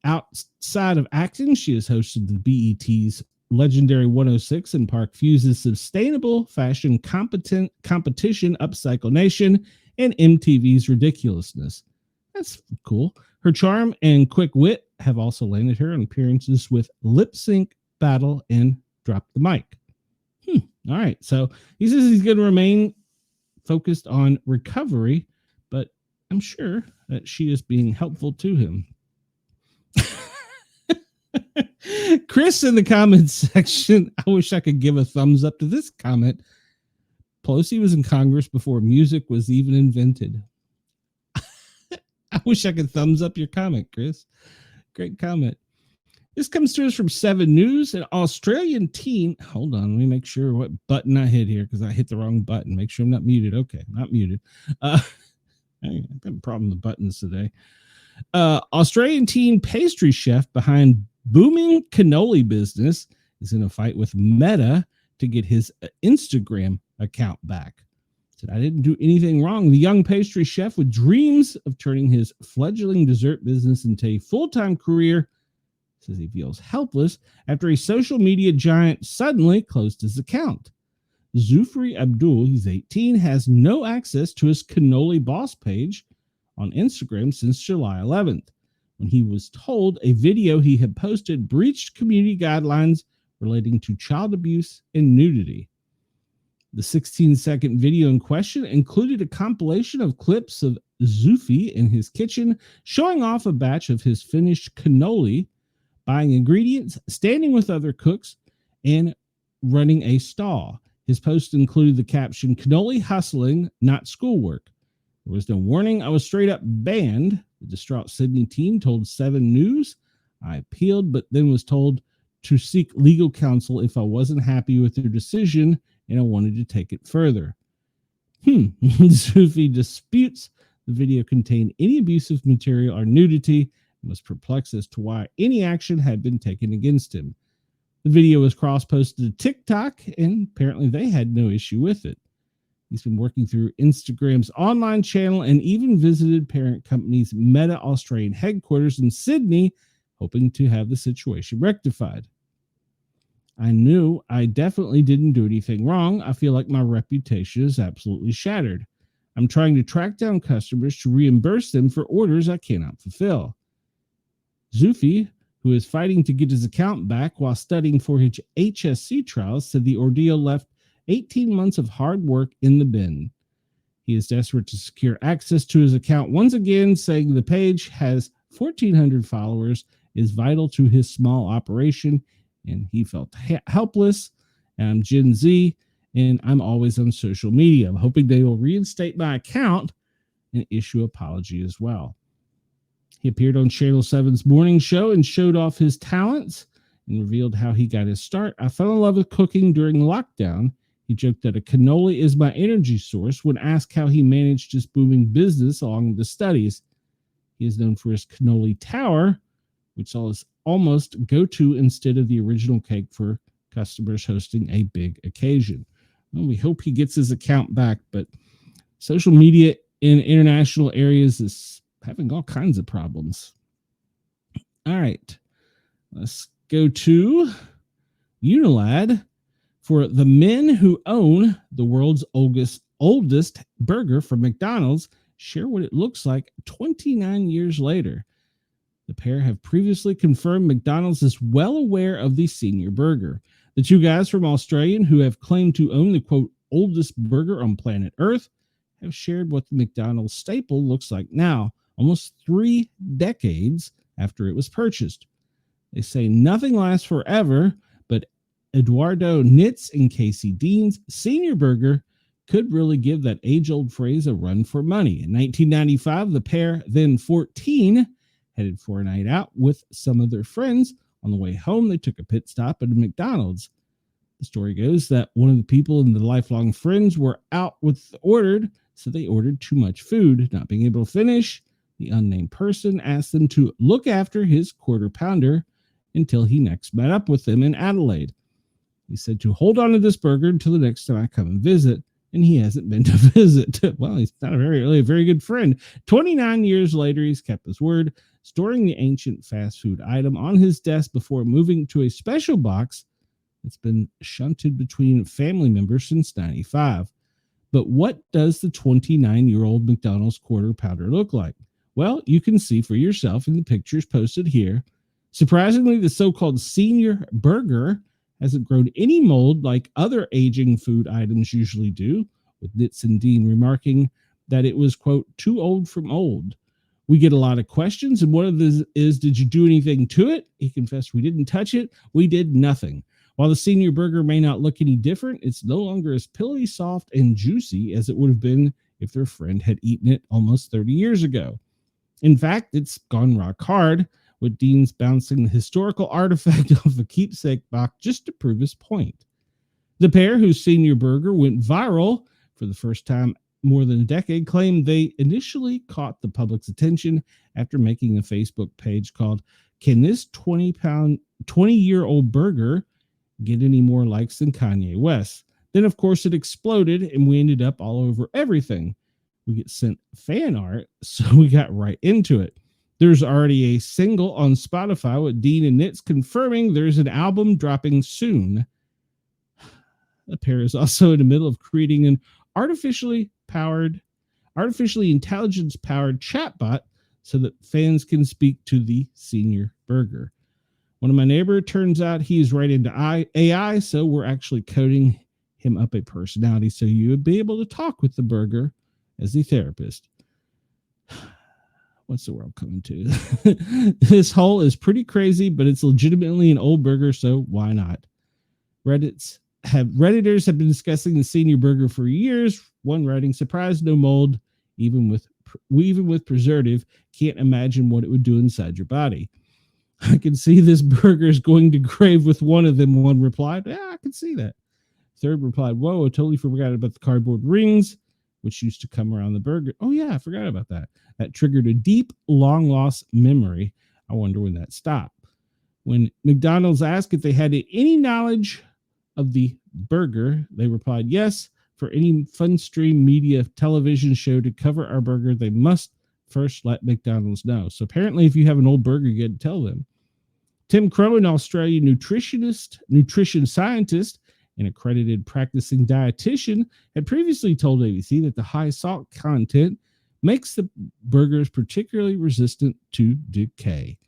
Outside of acting, she has hosted the BET's Legendary 106 and Park Fuse's Sustainable Fashion Competition Upcycle Nation and MTV's Ridiculousness. That's cool. Her charm and quick wit have also landed her on appearances with Lip Sync Battle and Drop the Mic. All right. So he says he's going to remain focused on recovery, but I'm sure that she is being helpful to him. Chris in the comments section, I wish I could give a thumbs up to this comment. Pelosi was in Congress before music was even invented. I wish I could thumbs up your comment, Chris. Great comment. This comes to us from 7 News. An Australian teen. Hold on. Let me make sure what button I hit here because I hit the wrong button. Make sure I'm not muted. Okay, not muted. I've got a problem with buttons today. Australian teen pastry chef behind booming cannoli business is in a fight with Meta to get his Instagram account back. Said, I didn't do anything wrong. The young pastry chef with dreams of turning his fledgling dessert business into a full-time career says he feels helpless after a social media giant suddenly closed his account. Zufri Abdul, he's 18, has no access to his cannoli boss page on Instagram since July 11th, when he was told a video he had posted breached community guidelines relating to child abuse and nudity. The 16-second video in question included a compilation of clips of Zufi in his kitchen showing off a batch of his finished cannoli, buying ingredients, standing with other cooks, and running a stall. His post included the caption, "Cannoli hustling, not schoolwork." There was no warning. I was straight up banned. The distraught Sydney teen told 7 News. I appealed, but then was told to seek legal counsel if I wasn't happy with their decision and I wanted to take it further. Zufi disputes the video contained any abusive material or nudity and was perplexed as to why any action had been taken against him. The video was cross-posted to TikTok, and apparently they had no issue with it. He's been working through Instagram's online channel and even visited parent company's Meta Australian headquarters in Sydney, hoping to have the situation rectified. I knew I definitely didn't do anything wrong. I feel like my reputation is absolutely shattered. I'm trying to track down customers to reimburse them for orders I cannot fulfill. Zufi, who is fighting to get his account back while studying for his HSC trials, said the ordeal left 18 months of hard work in the bin. He is desperate to secure access to his account once again, saying the page has 1,400 followers, is vital to his small operation, and he felt helpless. I'm Gen Z, and I'm always on social media. I'm hoping they will reinstate my account and issue an apology as well. He appeared on Channel 7's morning show and showed off his talents and revealed how he got his start. I fell in love with cooking during lockdown. He joked that a cannoli is my energy source when asked how he managed his booming business along with the studies. He is known for his cannoli tower, which is almost go-to instead of the original cake for customers hosting a big occasion. Well, we hope he gets his account back, but social media in international areas is having all kinds of problems. All right, let's go to Unilad. For the men who own the world's oldest burger from McDonald's, share what it looks like 29 years later. The pair have previously confirmed McDonald's is well aware of the senior burger. The two guys from Australia who have claimed to own the, quote, oldest burger on planet Earth have shared what the McDonald's staple looks like now, almost 3 decades after it was purchased. They say nothing lasts forever, but Eduardo Nitz and Casey Dean's senior burger could really give that age-old phrase a run for money. In 1995, the pair, then 14, headed for a night out with some of their friends. On the way home, they took a pit stop at a McDonald's. The story goes that one of the people and the lifelong friends were out with ordered, so they ordered too much food. Not being able to finish, the unnamed person asked them to look after his quarter pounder until he next met up with them in Adelaide. He said to hold on to this burger until the next time I come and visit, and he hasn't been to visit. Well, he's not really a very good friend. 29 years later, he's kept his word, storing the ancient fast food item on his desk before moving to a special box that's been shunted between family members since 95. But what does the 29-year-old McDonald's quarter pounder look like? Well, you can see for yourself in the pictures posted here. Surprisingly, the so-called senior burger hasn't grown any mold like other aging food items usually do, with Nitz and Dean remarking that it was, quote, too old from old. We get a lot of questions, and one of these is, did you do anything to it? He confessed, we didn't touch it. We did nothing. While the senior burger may not look any different, it's no longer as pillowy, soft, and juicy as it would have been if their friend had eaten it almost 30 years ago. In fact, it's gone rock hard, with Dean's bouncing the historical artifact of a keepsake box just to prove his point. The pair, whose senior burger went viral for the first time more than a decade, claimed they initially caught the public's attention after making a Facebook page called Can This 20-Year-Old Burger Get Any More Likes Than Kanye West? Then, of course, it exploded, and we ended up all over everything. We get sent fan art, so we got right into it. There's already a single on Spotify with Dean and Nitz confirming there's an album dropping soon. The pair is also in the middle of creating an artificially intelligence-powered chatbot so that fans can speak to the senior burger. One of my neighbors, turns out he's right into AI, so we're actually coding him up a personality so you would be able to talk with the burger as the therapist. What's the world coming to? This whole is pretty crazy, but it's legitimately an old burger, so why not? Redditors have been discussing the senior burger for years. One writing, surprise, no mold, even with preservative, can't imagine what it would do inside your body. I can see this burger is going to grave with one of them, one replied. Yeah, I can see that. Third replied, whoa, I totally forgot about the cardboard rings, which used to come around the burger. Oh, yeah, I forgot about that. That triggered a deep, long-lost memory. I wonder when that stopped. When McDonald's asked if they had any knowledge of the burger, they replied, yes, for any FunStream media television show to cover our burger, they must first let McDonald's know. So apparently, if you have an old burger, you got to tell them. Tim Crow, an Australian nutrition scientist, an accredited practicing dietitian, had previously told ABC that the high salt content makes the burgers particularly resistant to decay.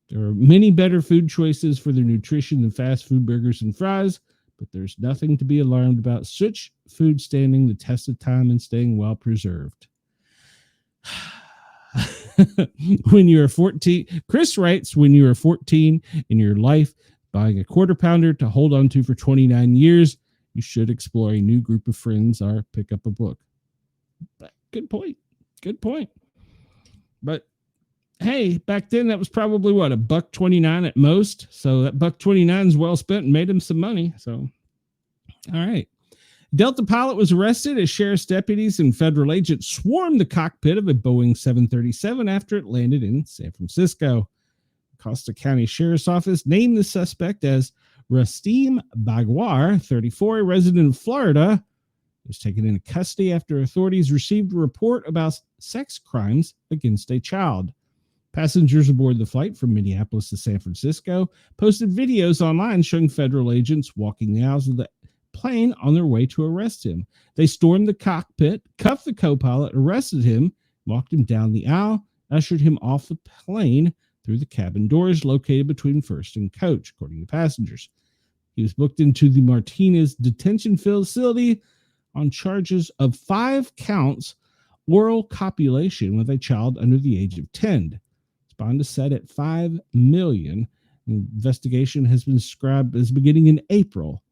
There are many better food choices for their nutrition than fast food burgers and fries, but there's nothing to be alarmed about such food standing the test of time and staying well preserved. When you are 14, Chris writes, when you are 14 in your life, buying a quarter pounder to hold on to for 29 years, you should explore a new group of friends or pick up a book. Good point. Good point. But hey, back then that was probably what, $1.29 at most. So that $1.29 is well spent and made him some money. So, all right. Delta pilot was arrested as sheriff's deputies and federal agents swarmed the cockpit of a Boeing 737 after it landed in San Francisco. Costa County Sheriff's Office named the suspect as Rastim Bagwar, 34, a resident of Florida. He was taken into custody after authorities received a report about sex crimes against a child. Passengers aboard the flight from Minneapolis to San Francisco posted videos online showing federal agents walking the aisles of the plane on their way to arrest him. They stormed the cockpit, cuffed the co-pilot, arrested him, walked him down the aisle, ushered him off the plane through the cabin doors located between first and coach, according to passengers. He was booked into the Martinez detention facility on charges of 5 counts oral copulation with a child under the age of 10. His bond is set at $5 million. The investigation has been described as beginning in April.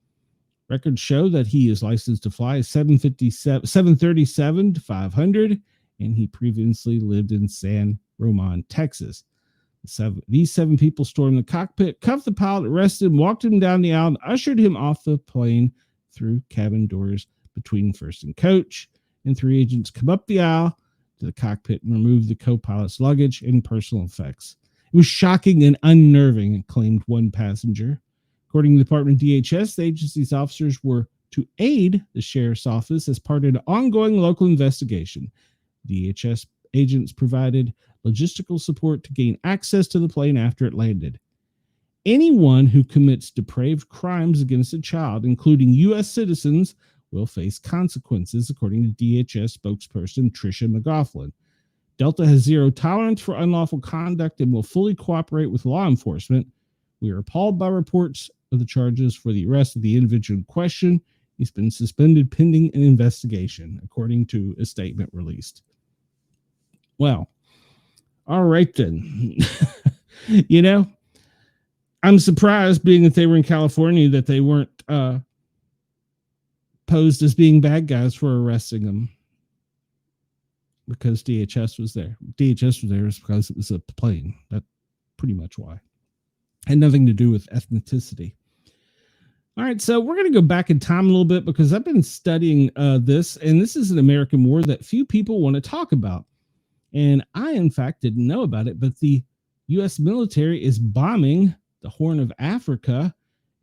Records show that he is licensed to fly a 737 to 500, and he previously lived in San Ramon, Texas. These seven people stormed the cockpit, cuffed the pilot, arrested him, walked him down the aisle, and ushered him off the plane through cabin doors between first and coach. And three agents come up the aisle to the cockpit and remove the co-pilot's luggage and personal effects. It was shocking and unnerving, claimed one passenger. According to the Department of DHS, the agency's officers were to aid the sheriff's office as part of an ongoing local investigation. DHS agents provided logistical support to gain access to the plane after it landed. Anyone who commits depraved crimes against a child, including U.S. citizens, will face consequences, according to DHS spokesperson Tricia McLaughlin. Delta has zero tolerance for unlawful conduct and will fully cooperate with law enforcement. We are appalled by reports of the charges for the arrest of the individual in question. He's been suspended pending an investigation, according to a statement released. Well, all right then. I'm surprised, being that they were in California, that they weren't posed as being bad guys for arresting them, because DHS was there. DHS was there because it was a plane. That's pretty much why. Had nothing to do with ethnicity. All right, so we're going to go back in time a little bit, because I've been studying this, and this is an American war that few people want to talk about. And I, in fact, didn't know about it, but the U.S. military is bombing the Horn of Africa,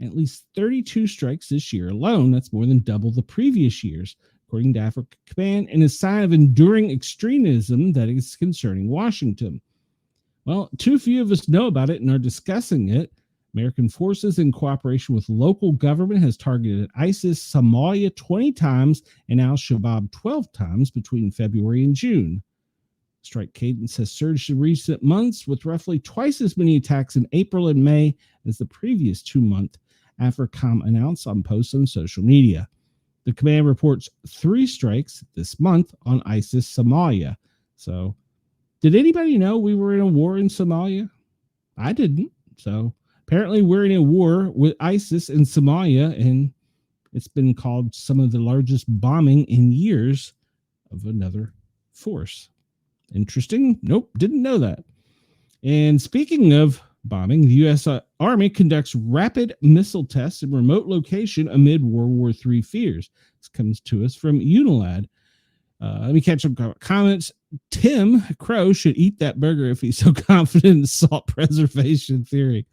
at least 32 strikes this year alone. That's more than double the previous years, according to Africa Command, and a sign of enduring extremism that is concerning Washington. Well, too few of us know about it and are discussing it. American forces, in cooperation with local government, has targeted ISIS Somalia 20 times and Al-Shabaab 12 times between February and June. Strike cadence has surged in recent months, with roughly twice as many attacks in April and May as the previous 2 months, AFRICOM announced on posts on social media. The command reports 3 strikes this month on ISIS Somalia. So, did anybody know we were in a war in Somalia? I didn't. So, apparently we're in a war with ISIS in Somalia, and it's been called some of the largest bombing in years of another force. Interesting. Nope, didn't know that. And speaking of bombing, the U.S. Army conducts rapid missile tests in remote location amid World War III fears. This comes to us from Unilad. Let me catch up comments. Tim Crow should eat that burger if he's so confident in salt preservation theory.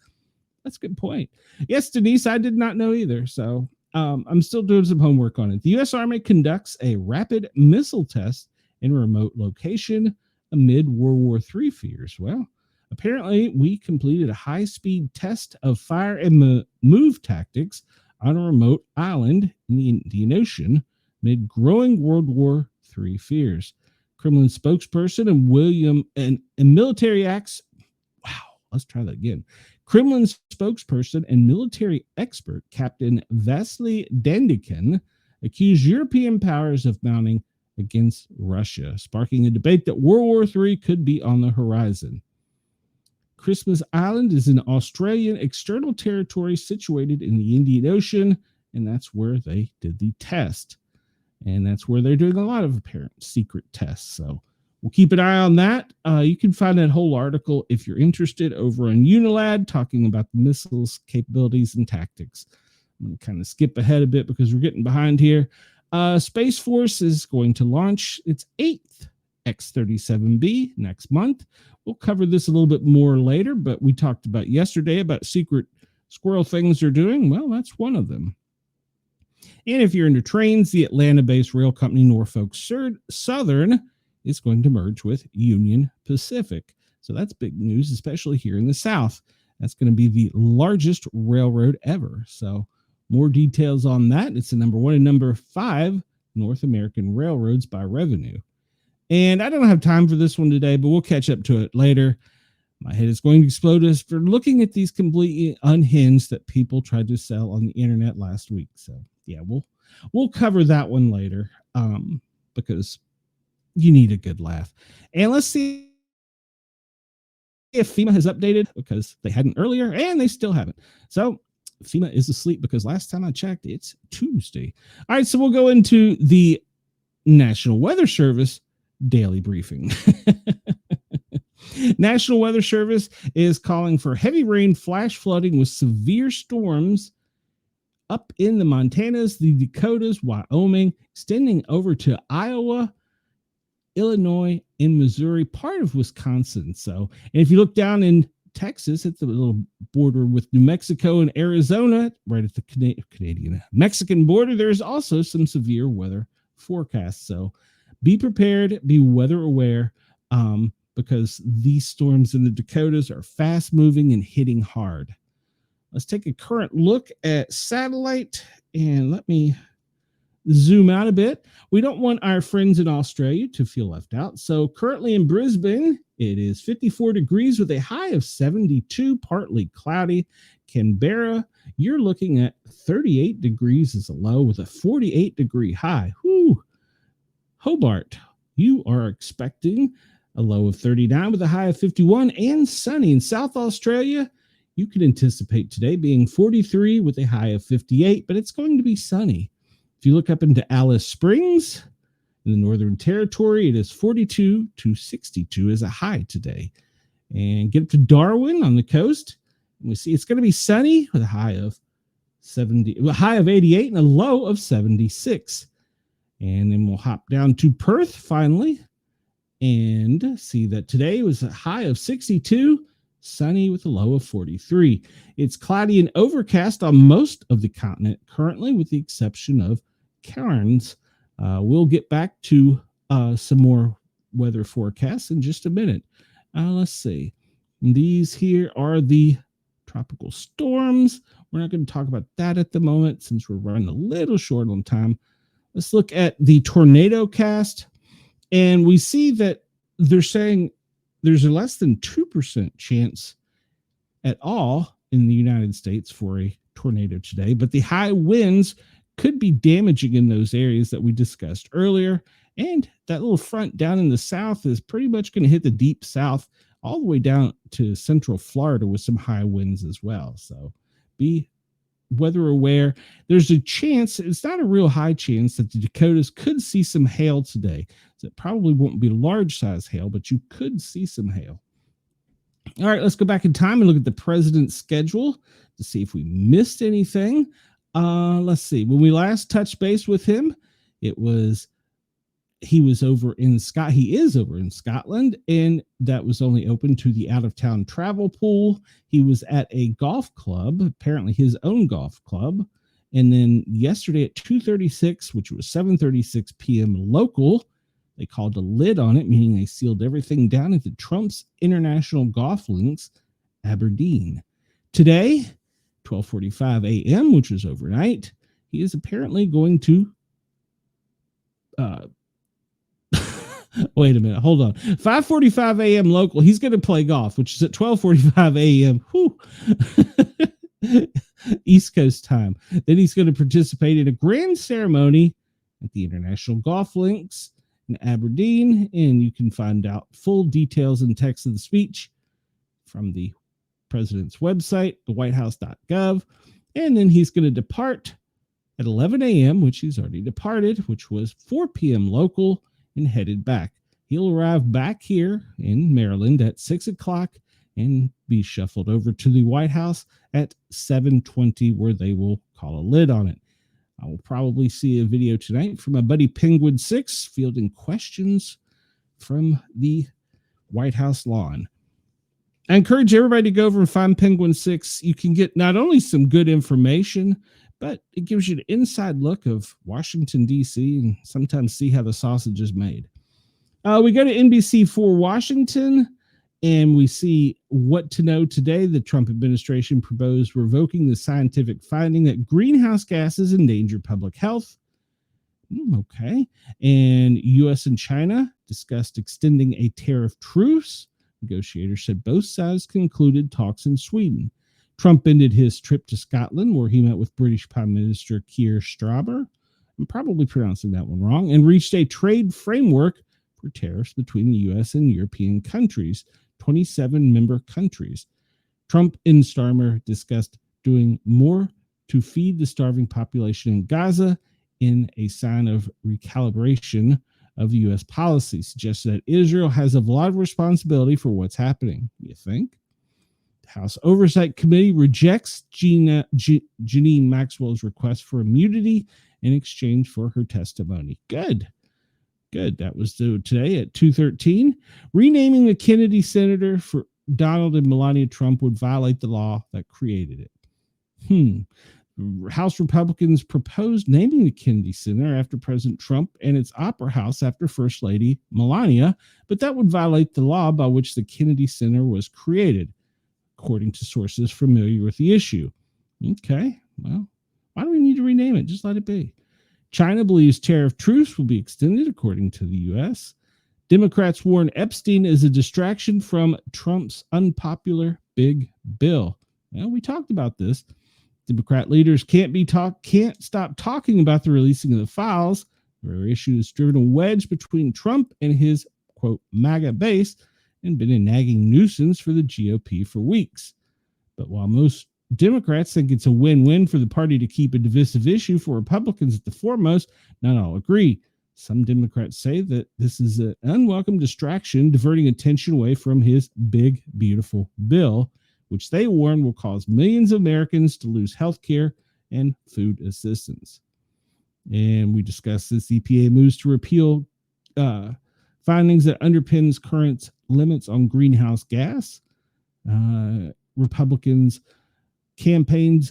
That's a good point. Yes, Denise, I did not know either. So I'm still doing some homework on it. The U.S. Army conducts a rapid missile test in a remote location amid World War III fears. Well, apparently we completed a high-speed test of fire and move tactics on a remote island in the Indian Ocean amid growing World War III fears. Kremlin spokesperson and military acts. Wow, let's try that again. Kremlin spokesperson and military expert Captain Vasily Dandikin accused European powers of mounting against Russia, sparking a debate that World War III could be on the horizon. Christmas Island is an Australian external territory situated in the Indian Ocean, and that's where they did the test. And that's where they're doing a lot of apparent secret tests. So we'll keep an eye on that. You can find that whole article, if you're interested, over on Unilad, talking about the missiles, capabilities, and tactics. I'm going to kind of skip ahead a bit because we're getting behind here. Space Force is going to launch its 8th X-37B next month. We'll cover this a little bit more later, but we talked about yesterday about secret squirrel things they're doing. Well, that's one of them. And if you're into trains, the Atlanta-based rail company Norfolk Southern is going to merge with Union Pacific. So that's big news, especially here in the South. That's going to be the largest railroad ever. So more details on that. It's the number 1 and number 5 North American railroads by revenue. And I don't have time for this one today, but we'll catch up to it later. My head is going to explode as for looking at these completely unhinged that people tried to sell on the internet last week. So yeah, we'll cover that one later because you need a good laugh. And let's see if FEMA has updated, because they hadn't earlier and they still haven't. So FEMA is asleep because last time I checked, it's Tuesday. All right, so we'll go into the National Weather Service daily briefing. National Weather Service is calling for heavy rain, flash flooding with severe storms up in the Montanas, the Dakotas, Wyoming, extending over to Iowa, Illinois, and Missouri, part of Wisconsin. So, and if you look down in Texas at the little border with New Mexico and Arizona, right at the Canadian-Mexican border, there's also some severe weather forecasts. So be prepared, be weather aware, because these storms in the Dakotas are fast moving and hitting hard. Let's take a current look at satellite, and let me zoom out a bit. We don't want our friends in Australia to feel left out. So currently in Brisbane, it is 54 degrees with a high of 72, partly cloudy. Canberra, you're looking at 38 degrees as a low with a 48-degree high. Whew. Hobart, you are expecting a low of 39 with a high of 51, and sunny. In South Australia, you can anticipate today being 43 with a high of 58, but it's going to be sunny. If you look up into Alice Springs in the Northern Territory, it is 42 to 62 as a high today. And get up to Darwin on the coast, and we see it's going to be sunny with a high of 88 and a low of 76. And then we'll hop down to Perth finally and see that today was a high of 62, sunny with a low of 43. It's cloudy and overcast on most of the continent currently, with the exception of Cairns. We'll get back to some more weather forecasts in just a minute. Let's see. These here are the tropical storms. We're not going to talk about that at the moment since we're running a little short on time. Let's look at the tornado cast. And we see that they're saying there's a less than 2% chance at all in the United States for a tornado today, but the high winds could be damaging in those areas that we discussed earlier. And that little front down in the south is pretty much going to hit the deep south all the way down to central Florida with some high winds as well. So be weather aware. There's a chance, it's not a real high chance, that the Dakotas could see some hail today. So it probably won't be large size hail, but you could see some hail. All right, let's go back in time and look at the president's schedule to see if we missed anything. Let's see. When we last touched base with him, he is over in Scotland, and that was only open to the out-of-town travel pool. He was at a golf club, apparently his own golf club. And then yesterday at 2:36, which was 7:36 p.m. local, they called a lid on it, meaning they sealed everything down at the Trump's International Golf Links, Aberdeen. Today, 12:45 a.m., which was overnight, he is apparently going to wait a minute, hold on. 5:45 a.m. local, he's going to play golf, which is at 12:45 a.m. East Coast time. Then he's going to participate in a grand ceremony at the International Golf Links in Aberdeen, and you can find out full details and text of the speech from the president's website, thewhitehouse.gov. And then he's going to depart at 11 a.m., which he's already departed, which was 4 p.m. local, and headed back. He'll arrive back here in Maryland at 6 o'clock and be shuffled over to the White House at 7:20, where they will call a lid on it. I will probably see a video tonight from my buddy Penguin 6 fielding questions from the White House lawn. I encourage everybody to go over and find Penguin 6. You can get not only some good information, but it gives you an inside look of Washington, D.C., and sometimes see how the sausage is made. We go to NBC4 Washington, and we see what to know today. The Trump administration proposed revoking the scientific finding that greenhouse gases endanger public health. Okay. And U.S. and China discussed extending a tariff truce. Negotiators said both sides concluded talks in Sweden. Trump ended his trip to Scotland, where he met with British Prime Minister Keir Starmer, I'm probably pronouncing that one wrong, and reached a trade framework for tariffs between the U.S. and European countries, 27 member countries. Trump and Starmer discussed doing more to feed the starving population in Gaza in a sign of recalibration of the U.S. policy, suggests that Israel has a lot of responsibility for what's happening. You think? The House Oversight Committee rejects Janine Maxwell's request for immunity in exchange for her testimony. Good. That was today at 2:13. Renaming the Kennedy Center for Donald and Melania Trump would violate the law that created it. House Republicans proposed naming the Kennedy Center after President Trump and its Opera House after First Lady Melania, but that would violate the law by which the Kennedy Center was created, according to sources familiar with the issue. Okay, well, why do we need to rename it? Just let it be. China believes tariff truce will be extended, according to the U.S. Democrats warn Epstein is a distraction from Trump's unpopular big bill. Well, we talked about this. Democrat leaders can't stop talking about the releasing of the files. The very issue has driven a wedge between Trump and his, quote, MAGA base and been a nagging nuisance for the GOP for weeks. But while most Democrats think it's a win-win for the party to keep a divisive issue for Republicans at the foremost, not all agree. Some Democrats say that this is an unwelcome distraction, diverting attention away from his big, beautiful bill, which they warn will cause millions of Americans to lose health care and food assistance. And we discussed this. EPA moves to repeal findings that underpins current limits on greenhouse gas. House Republican campaign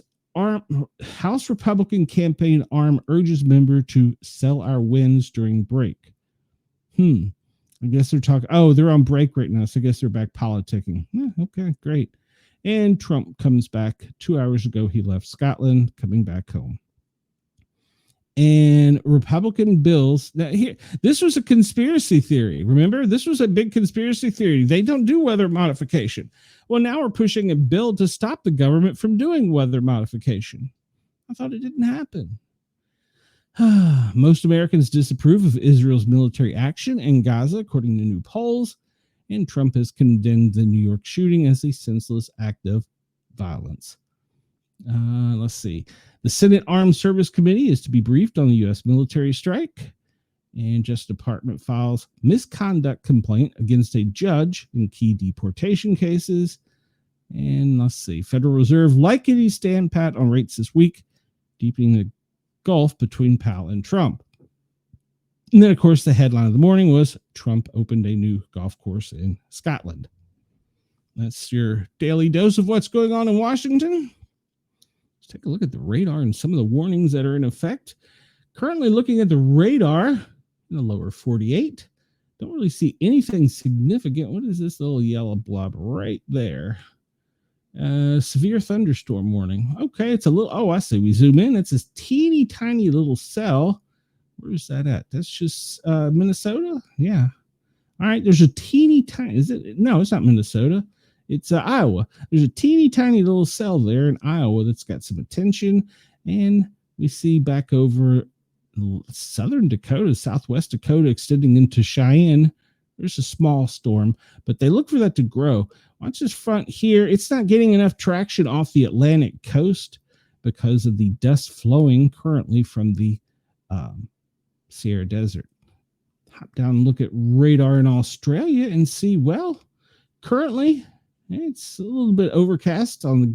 arm urges member to sell our wins during break. I guess they're talking. Oh, they're on break right now, so I guess they're back politicking. Okay, great. And Trump comes back 2 hours ago. He left Scotland, coming back home. And Republican bills. Now here, this was a conspiracy theory. Remember, this was a big conspiracy theory. They don't do weather modification. Well, now we're pushing a bill to stop the government from doing weather modification. I thought it didn't happen. Most Americans disapprove of Israel's military action in Gaza, according to new polls. And Trump has condemned the New York shooting as a senseless act of violence. Let's see. The Senate Armed Service Committee is to be briefed on the U.S. military strike. And Justice Department files misconduct complaint against a judge in key deportation cases. And let's see. Federal Reserve likely to stand pat on rates this week, deepening the gulf between Powell and Trump. And then, of course, the headline of the morning was Trump opened a new golf course in Scotland. That's your daily dose of what's going on in Washington. Let's take a look at the radar and some of the warnings that are in effect. Currently looking at the radar in the lower 48. Don't really see anything significant. What is this little yellow blob right there? Severe thunderstorm warning. Okay, it's a little, oh, I see. We zoom in. It's this teeny tiny little cell. Where's that at? That's just Minnesota? Yeah. All right, there's a teeny tiny, is it? No, it's not Minnesota. It's Iowa. There's a teeny tiny little cell there in Iowa that's got some attention. And we see back over southern Dakota, southwest Dakota, extending into Cheyenne. There's a small storm, but they look for that to grow. Watch this front here. It's not getting enough traction off the Atlantic coast because of the dust flowing currently from the Sierra Desert. Hop down and look at radar in Australia and see, well, currently it's a little bit overcast on the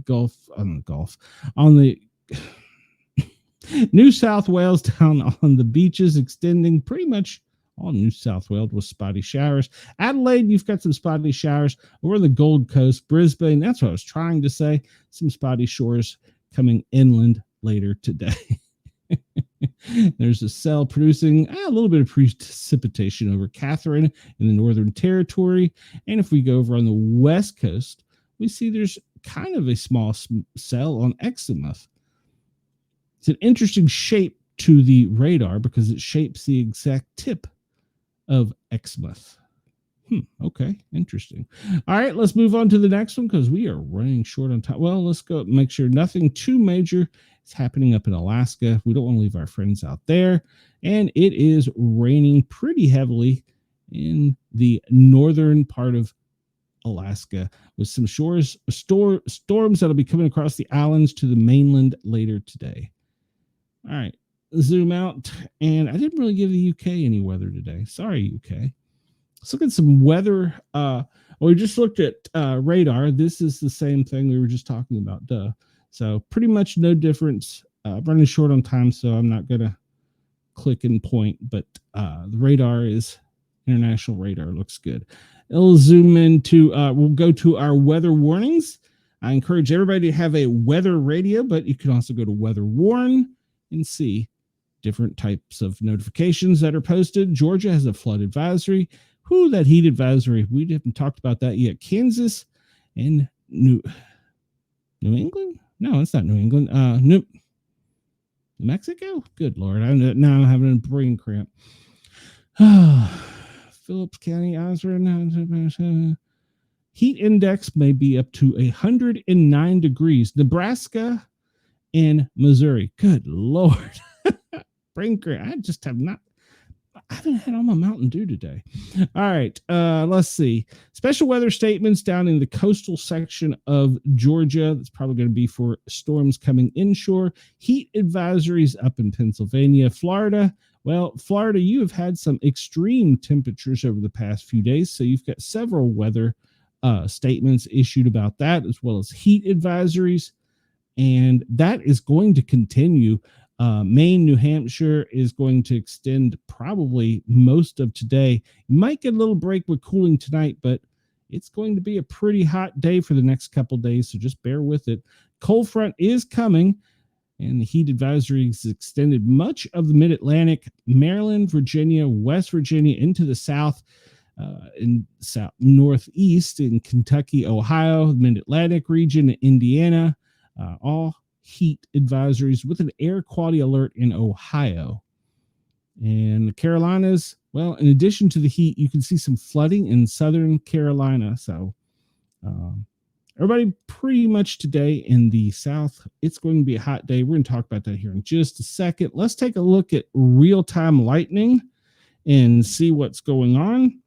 New South Wales, down on the beaches, extending pretty much all New South Wales with spotty showers. Adelaide, you've got some spotty showers. Over the Gold Coast, Brisbane, that's what I was trying to say. Some spotty shores coming inland later today. There's a cell producing a little bit of precipitation over Catherine in the Northern Territory. And if we go over on the West Coast, we see there's kind of a small cell on Exmouth. It's an interesting shape to the radar because it shapes the exact tip of Exmouth. Okay, interesting. All right, let's move on to the next one because we are running short on time. Well, let's go make sure nothing too major is happening up in Alaska. We don't want to leave our friends out there. And it is raining pretty heavily in the northern part of Alaska, with some storms that'll be coming across the islands to the mainland later today. All right, zoom out, and I didn't really give the UK any weather today. Sorry, UK. Let's look at some weather. We just looked at radar. This is the same thing we were just talking about. So pretty much no difference. Running short on time, so I'm not going to click and point, but the radar is international radar. Looks good. It'll zoom into, we'll go to our weather warnings. I encourage everybody to have a weather radio, but you can also go to Weather Warn and see different types of notifications that are posted. Georgia has a flood advisory. That heat advisory. We haven't talked about that yet. Kansas and New England? No, it's not New England. New Mexico? Good Lord. Now I'm having a brain cramp. Phillips County, Osborne. Heat index may be up to 109 degrees. Nebraska and Missouri. Good Lord. Brain cramp. I haven't had all my Mountain Dew today. All right. Let's see. Special weather statements down in the coastal section of Georgia. That's probably going to be for storms coming inshore. Heat advisories up in Pennsylvania. Florida. Well, Florida, you have had some extreme temperatures over the past few days. So you've got several weather statements issued about that, as well as heat advisories. And that is going to continue. Maine, New Hampshire is going to extend probably most of today. You might get a little break with cooling tonight, but it's going to be a pretty hot day for the next couple days, so just bear with it. Cold front is coming, and the heat advisory is extended much of the mid-Atlantic, Maryland, Virginia, West Virginia, into the south, in south northeast in Kentucky, Ohio, the mid-Atlantic region, Indiana, all heat advisories with an air quality alert in Ohio. And the Carolinas, well, in addition to the heat, you can see some flooding in southern Carolina. So everybody pretty much today in the south, it's going to be a hot day. We're going to talk about that here in just a second. Let's take a look at real-time lightning and see what's going on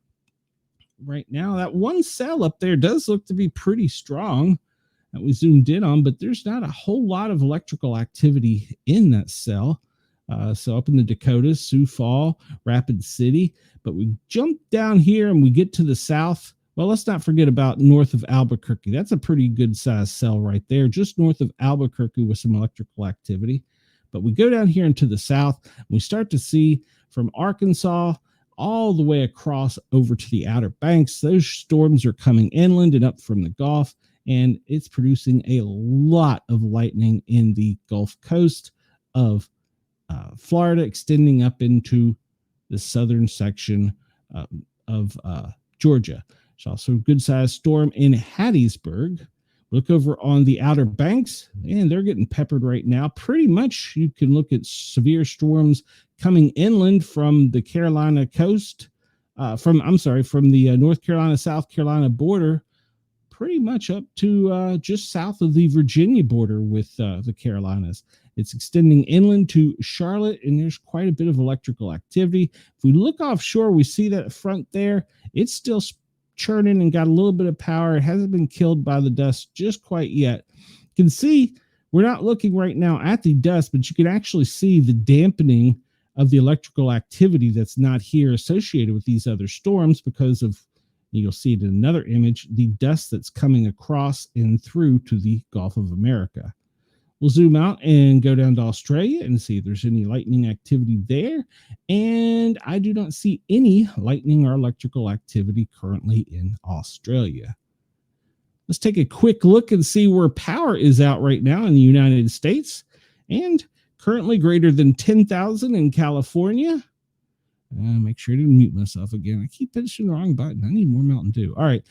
right now. That one cell up there does look to be pretty strong that we zoomed in on, but there's not a whole lot of electrical activity in that cell. So up in the Dakotas, Sioux Fall, Rapid City, but we jump down here and we get to the south. Well, let's not forget about north of Albuquerque. That's a pretty good sized cell right there, just north of Albuquerque with some electrical activity. But we go down here into the south, and we start to see from Arkansas all the way across over to the Outer Banks. Those storms are coming inland and up from the Gulf, and it's producing a lot of lightning in the Gulf Coast of Florida, extending up into the southern section of Georgia. There's also a good-sized storm in Hattiesburg. Look over on the Outer Banks, and they're getting peppered right now. Pretty much you can look at severe storms coming inland from the Carolina coast, from the North Carolina, South Carolina border, pretty much up to just south of the Virginia border with the Carolinas. It's extending inland to Charlotte, and there's quite a bit of electrical activity. If we look offshore, we see that front there. It's still churning and got a little bit of power. It hasn't been killed by the dust just quite yet. You can see we're not looking right now at the dust, but you can actually see the dampening of the electrical activity that's not here associated with these other storms because of, you'll see it in another image, the dust that's coming across and through to the Gulf of America. We'll zoom out and go down to Australia and see if there's any lightning activity there. And I do not see any lightning or electrical activity currently in Australia. Let's take a quick look and see where power is out right now in the United States. And currently greater than 10,000 in California. Make sure I didn't mute myself again. I keep pushing the wrong button. I need more Mountain Dew. All right.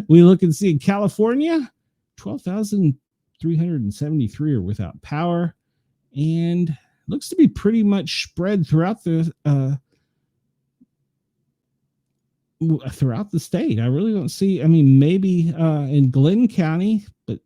We look and see in California, 12,373 are without power, and looks to be pretty much spread throughout the state. I really don't see, maybe in Glenn County, but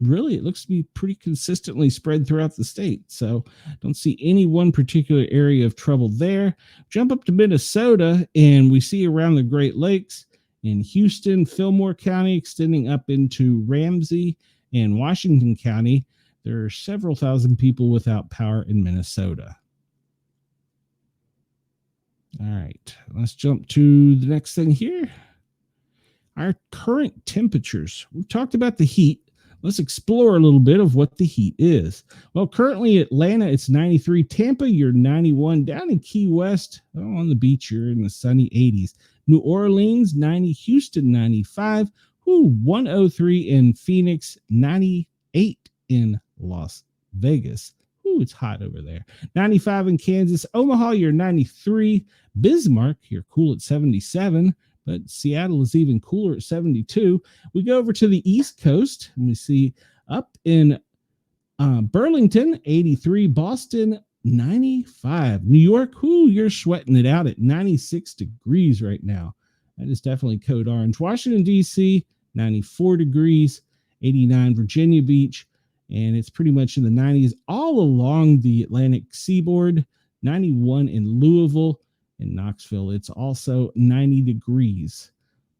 really it looks to be pretty consistently spread throughout the state. So don't see any one particular area of trouble there. Jump up to Minnesota and we see around the Great Lakes, in Houston, Fillmore County, extending up into Ramsey and Washington County. There are several thousand people without power in Minnesota. All right, let's jump to the next thing here. Our current temperatures. We've talked about the heat. Let's explore a little bit of what the heat is. Well, currently Atlanta, it's 93. Tampa, you're 91. Down in Key West, on the beach, you're in the sunny 80s. New Orleans, 90. Houston, 95. 103 in Phoenix, 98 in Las Vegas. It's hot over there. 95 in Kansas. Omaha, you're 93. Bismarck, you're cool at 77. But Seattle is even cooler at 72. We go over to the East Coast, and we see up in Burlington, 83. Boston, 95. New York, you're sweating it out at 96 degrees right now. That is definitely code orange. Washington, D.C., 94 degrees. 89 Virginia Beach, and it's pretty much in the 90s all along the Atlantic seaboard. 91 in Louisville. In Knoxville, it's also 90 degrees.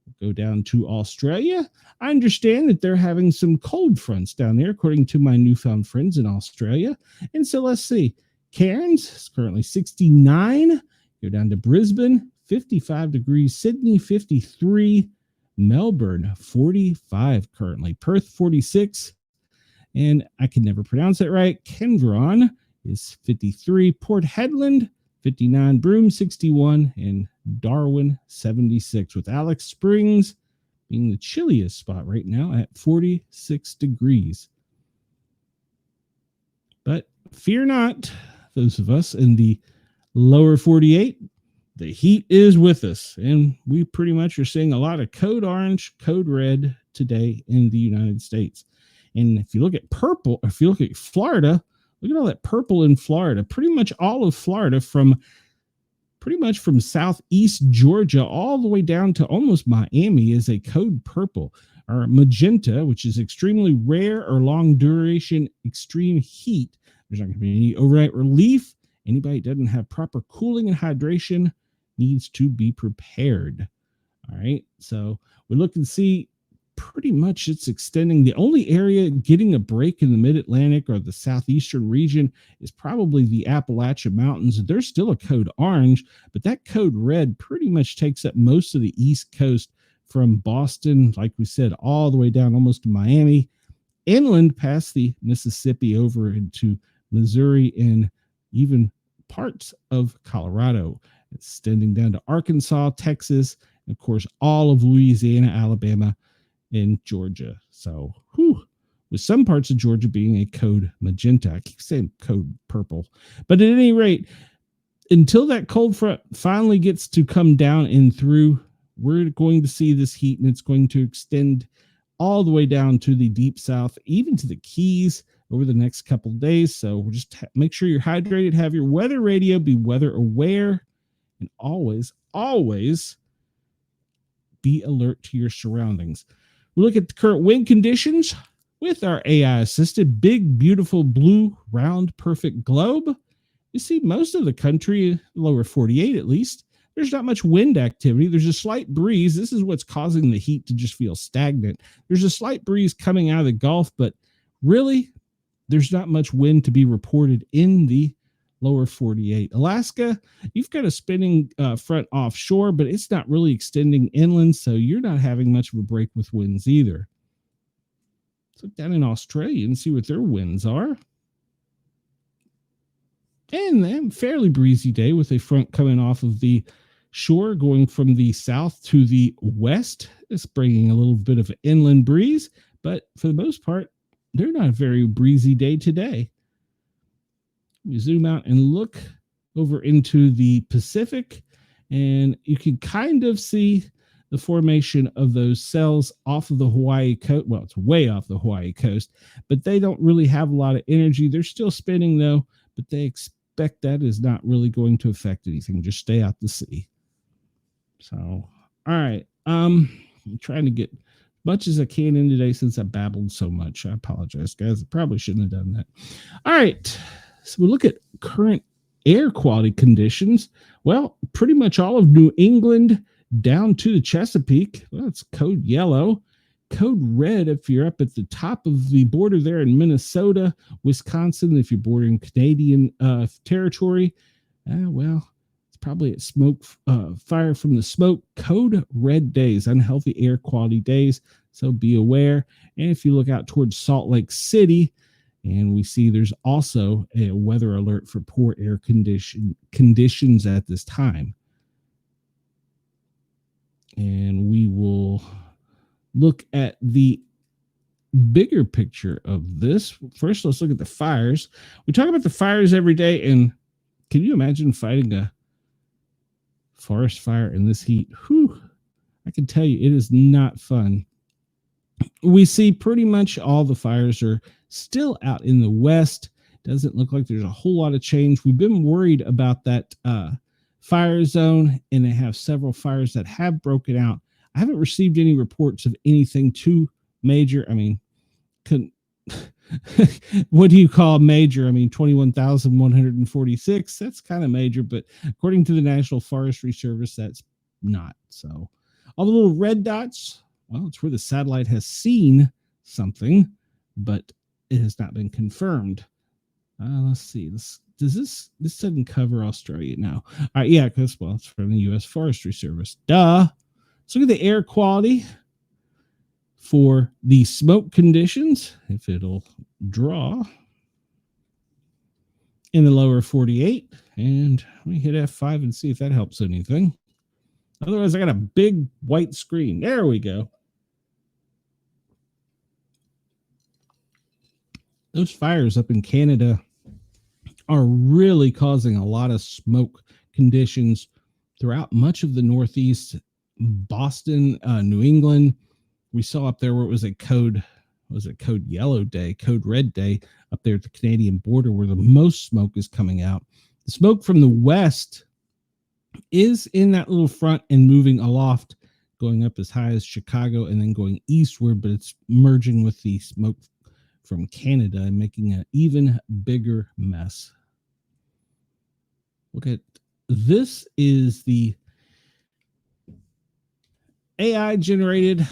We'll go down to Australia. I understand that they're having some cold fronts down there, according to my newfound friends in Australia. And so let's see. Cairns is currently 69. Go down to Brisbane, 55 degrees. Sydney, 53. Melbourne, 45 currently. Perth, 46. And I can never pronounce that right. Kendron is 53. Port Hedland, 59, Broome 61, and Darwin 76, with Alex Springs being the chilliest spot right now at 46 degrees. But fear not, those of us in the lower 48, the heat is with us, and we pretty much are seeing a lot of code orange, code red today in the United States. And if you look at purple, if you look at Florida, look at all that purple in Florida. Pretty much all of Florida, from southeast Georgia all the way down to almost Miami, is a code purple. Or magenta, which is extremely rare or long duration extreme heat. There's not going to be any overnight relief. Anybody that doesn't have proper cooling and hydration needs to be prepared. All right, so we look and see pretty much it's extending. The only area getting a break in the mid-Atlantic or the southeastern region is probably the Appalachian Mountains. There's still a code orange, but that code red pretty much takes up most of the East Coast, from Boston, like we said, all the way down almost to Miami, inland past the Mississippi over into Missouri, and even parts of Colorado, extending down to Arkansas, Texas, and of course all of Louisiana, Alabama, and Georgia. So with some parts of Georgia being a code magenta. I keep saying code purple. But at any rate, until that cold front finally gets to come down and through, we're going to see this heat, and it's going to extend all the way down to the deep south, even to the Keys over the next couple of days. So we'll just make sure you're hydrated, have your weather radio, be weather aware, and always be alert to your surroundings. We look at the current wind conditions with our AI-assisted big, beautiful, blue, round, perfect globe. You see most of the country, lower 48 at least, there's not much wind activity. There's a slight breeze. This is what's causing the heat to just feel stagnant. There's a slight breeze coming out of the Gulf, but really, there's not much wind to be reported in the lower 48. Alaska, you've got a spinning front offshore, but it's not really extending inland, so you're not having much of a break with winds either. Let's look down in Australia and see what their winds are. And then fairly breezy day with a front coming off of the shore, going from the south to the west. It's bringing a little bit of an inland breeze, but for the most part, they're not a very breezy day today. We zoom out and look over into the Pacific, and you can kind of see the formation of those cells off of the Hawaii coast. Well, it's way off the Hawaii coast, but they don't really have a lot of energy. They're still spinning though, but they expect that is not really going to affect anything. Just stay out to sea. So, all right. I'm trying to get as much as I can in today since I babbled so much. I apologize, guys. I probably shouldn't have done that. All right. So we look at current air quality conditions. Well, pretty much all of New England, down to the Chesapeake. Well, it's code yellow. Code red if you're up at the top of the border there in Minnesota, Wisconsin, if you're bordering Canadian territory. Well, it's probably at smoke, fire from the smoke. Code red days, unhealthy air quality days. So be aware. And if you look out towards Salt Lake City, and we see there's also a weather alert for poor air conditions at this time. And we will look at the bigger picture of this. First, let's look at the fires. We talk about the fires every day, and can you imagine fighting a forest fire in this heat? Whew, I can tell you it is not fun. We see pretty much all the fires are still out in the west. Doesn't look like there's a whole lot of change. We've been worried about that fire zone, and they have several fires that have broken out. I haven't received any reports of anything too major. I mean, what do you call major? I mean, 21,146. That's kind of major, but according to the National Forestry Service, that's not. So all the little red dots, well, it's where the satellite has seen something, but it has not been confirmed. Let's see. This doesn't cover Australia now. All right, yeah, because, well, it's from the U.S. Forestry Service. Duh. Let's look at the air quality for the smoke conditions, if it'll draw, in the lower 48. And let me hit F5 and see if that helps anything. Otherwise, I got a big white screen. There we go. Those fires up in Canada are really causing a lot of smoke conditions throughout much of the Northeast, Boston, New England. We saw up there where it was a code yellow day, code red day up there at the Canadian border where the most smoke is coming out. The smoke from the west is in that little front and moving aloft, going up as high as Chicago and then going eastward, but it's merging with the smoke from Canada and making an even bigger mess. Look at this is the AI generated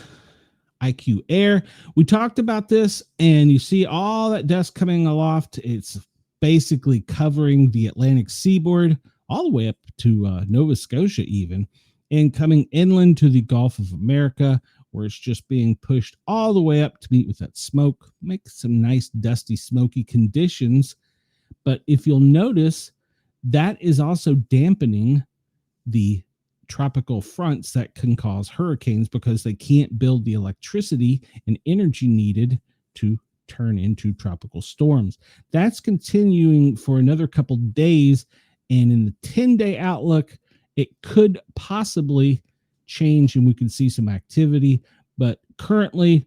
IQ Air. We talked about this, and you see all that dust coming aloft. It's basically covering the Atlantic seaboard all the way up to Nova Scotia even, and coming inland to the Gulf of America, where it's just being pushed all the way up to meet with that smoke, make some nice dusty, smoky conditions. But if you'll notice, that is also dampening the tropical fronts that can cause hurricanes because they can't build the electricity and energy needed to turn into tropical storms. That's continuing for another couple days, and in the 10-day outlook, it could possibly change and we can see some activity. But currently,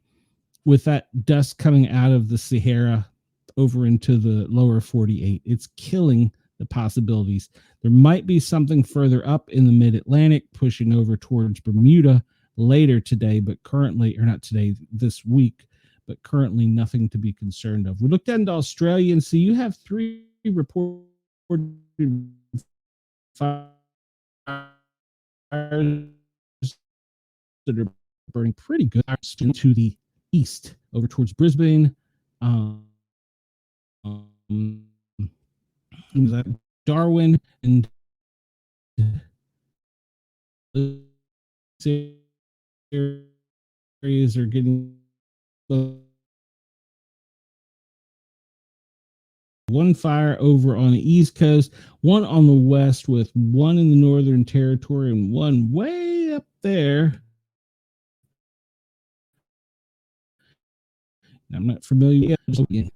with that dust coming out of the Sahara over into the lower 48, it's killing the possibilities. There might be something further up in the mid-Atlantic pushing over towards Bermuda later today, but currently, or not today, this week, but currently nothing to be concerned of. We looked into Australia and see you have 3 reported fires that are burning pretty good to the east over towards Brisbane. Darwin and areas are getting one fire over on the east coast, one on the west, with one in the Northern Territory and one way up there. I'm not familiar with.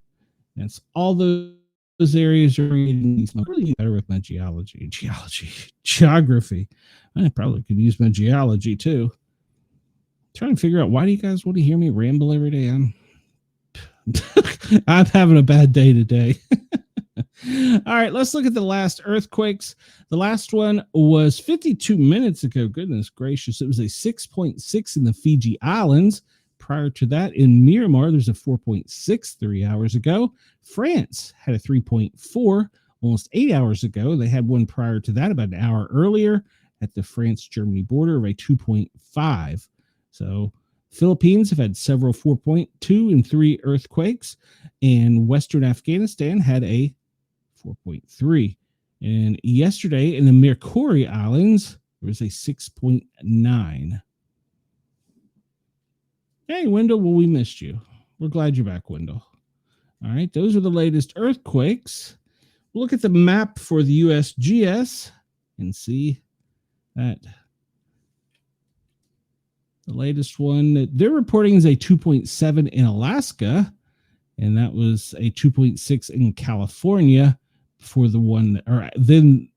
That's all those areas are getting really better with my geography. I probably could use my geology too. Trying to figure out, why do you guys want to hear me ramble every day? I'm having a bad day today. All right, let's look at the last earthquakes. The last one was 52 minutes ago. Goodness gracious. It was a 6.6 in the Fiji Islands. Prior to that, in Myanmar, there's a 4.6 3 hours ago. France had a 3.4 almost 8 hours ago. They had one prior to that, about an hour earlier. at the France-Germany border of a 2.5. So Philippines have had several 4.2 and 3 earthquakes, and Western Afghanistan had a 4.3. And yesterday in the Mercury Islands, there was a 6.9. Hey, Wendell, well, we missed you. We're glad you're back, Wendell. All right, those are the latest earthquakes. We'll look at the map for the USGS and see that the latest one that they're reporting is a 2.7 in Alaska, and that was a 2.6 in California for the one, or then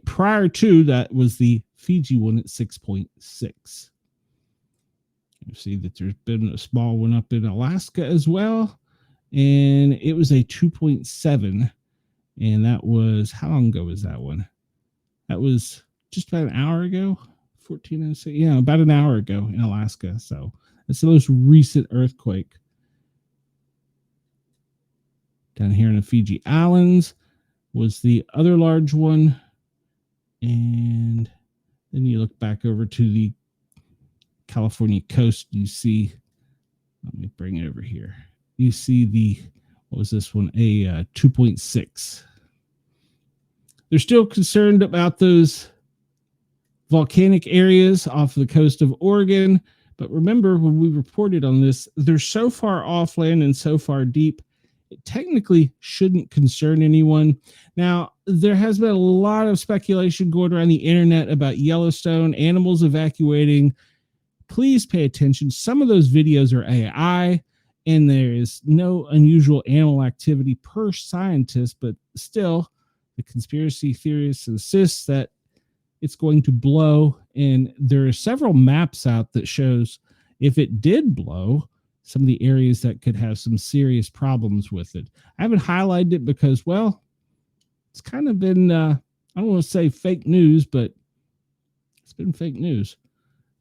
prior to that was the Fiji one at 6.6. You see that there's been a small one up in Alaska as well, and it was a 2.7, and that was, how long ago was that one? That was just about an hour ago, 1406. Yeah, about an hour ago in Alaska. So it's the most recent earthquake. Down here in the Fiji Islands was the other large one. And then you look back over to the California coast, you see, let me bring it over here. You see the, what was this one? A 2.6. They're still concerned about those volcanic areas off the coast of Oregon. But remember, when we reported on this, they're so far offland and so far deep, it technically shouldn't concern anyone. Now, there has been a lot of speculation going around the internet about Yellowstone, animals evacuating. Please pay attention. Some of those videos are AI, and there is no unusual animal activity per scientist, but still, the conspiracy theorists insist that it's going to blow, and there are several maps out that shows if it did blow, some of the areas that could have some serious problems with it. I haven't highlighted it because, well, it's kind of been, I don't want to say fake news, but it's been fake news.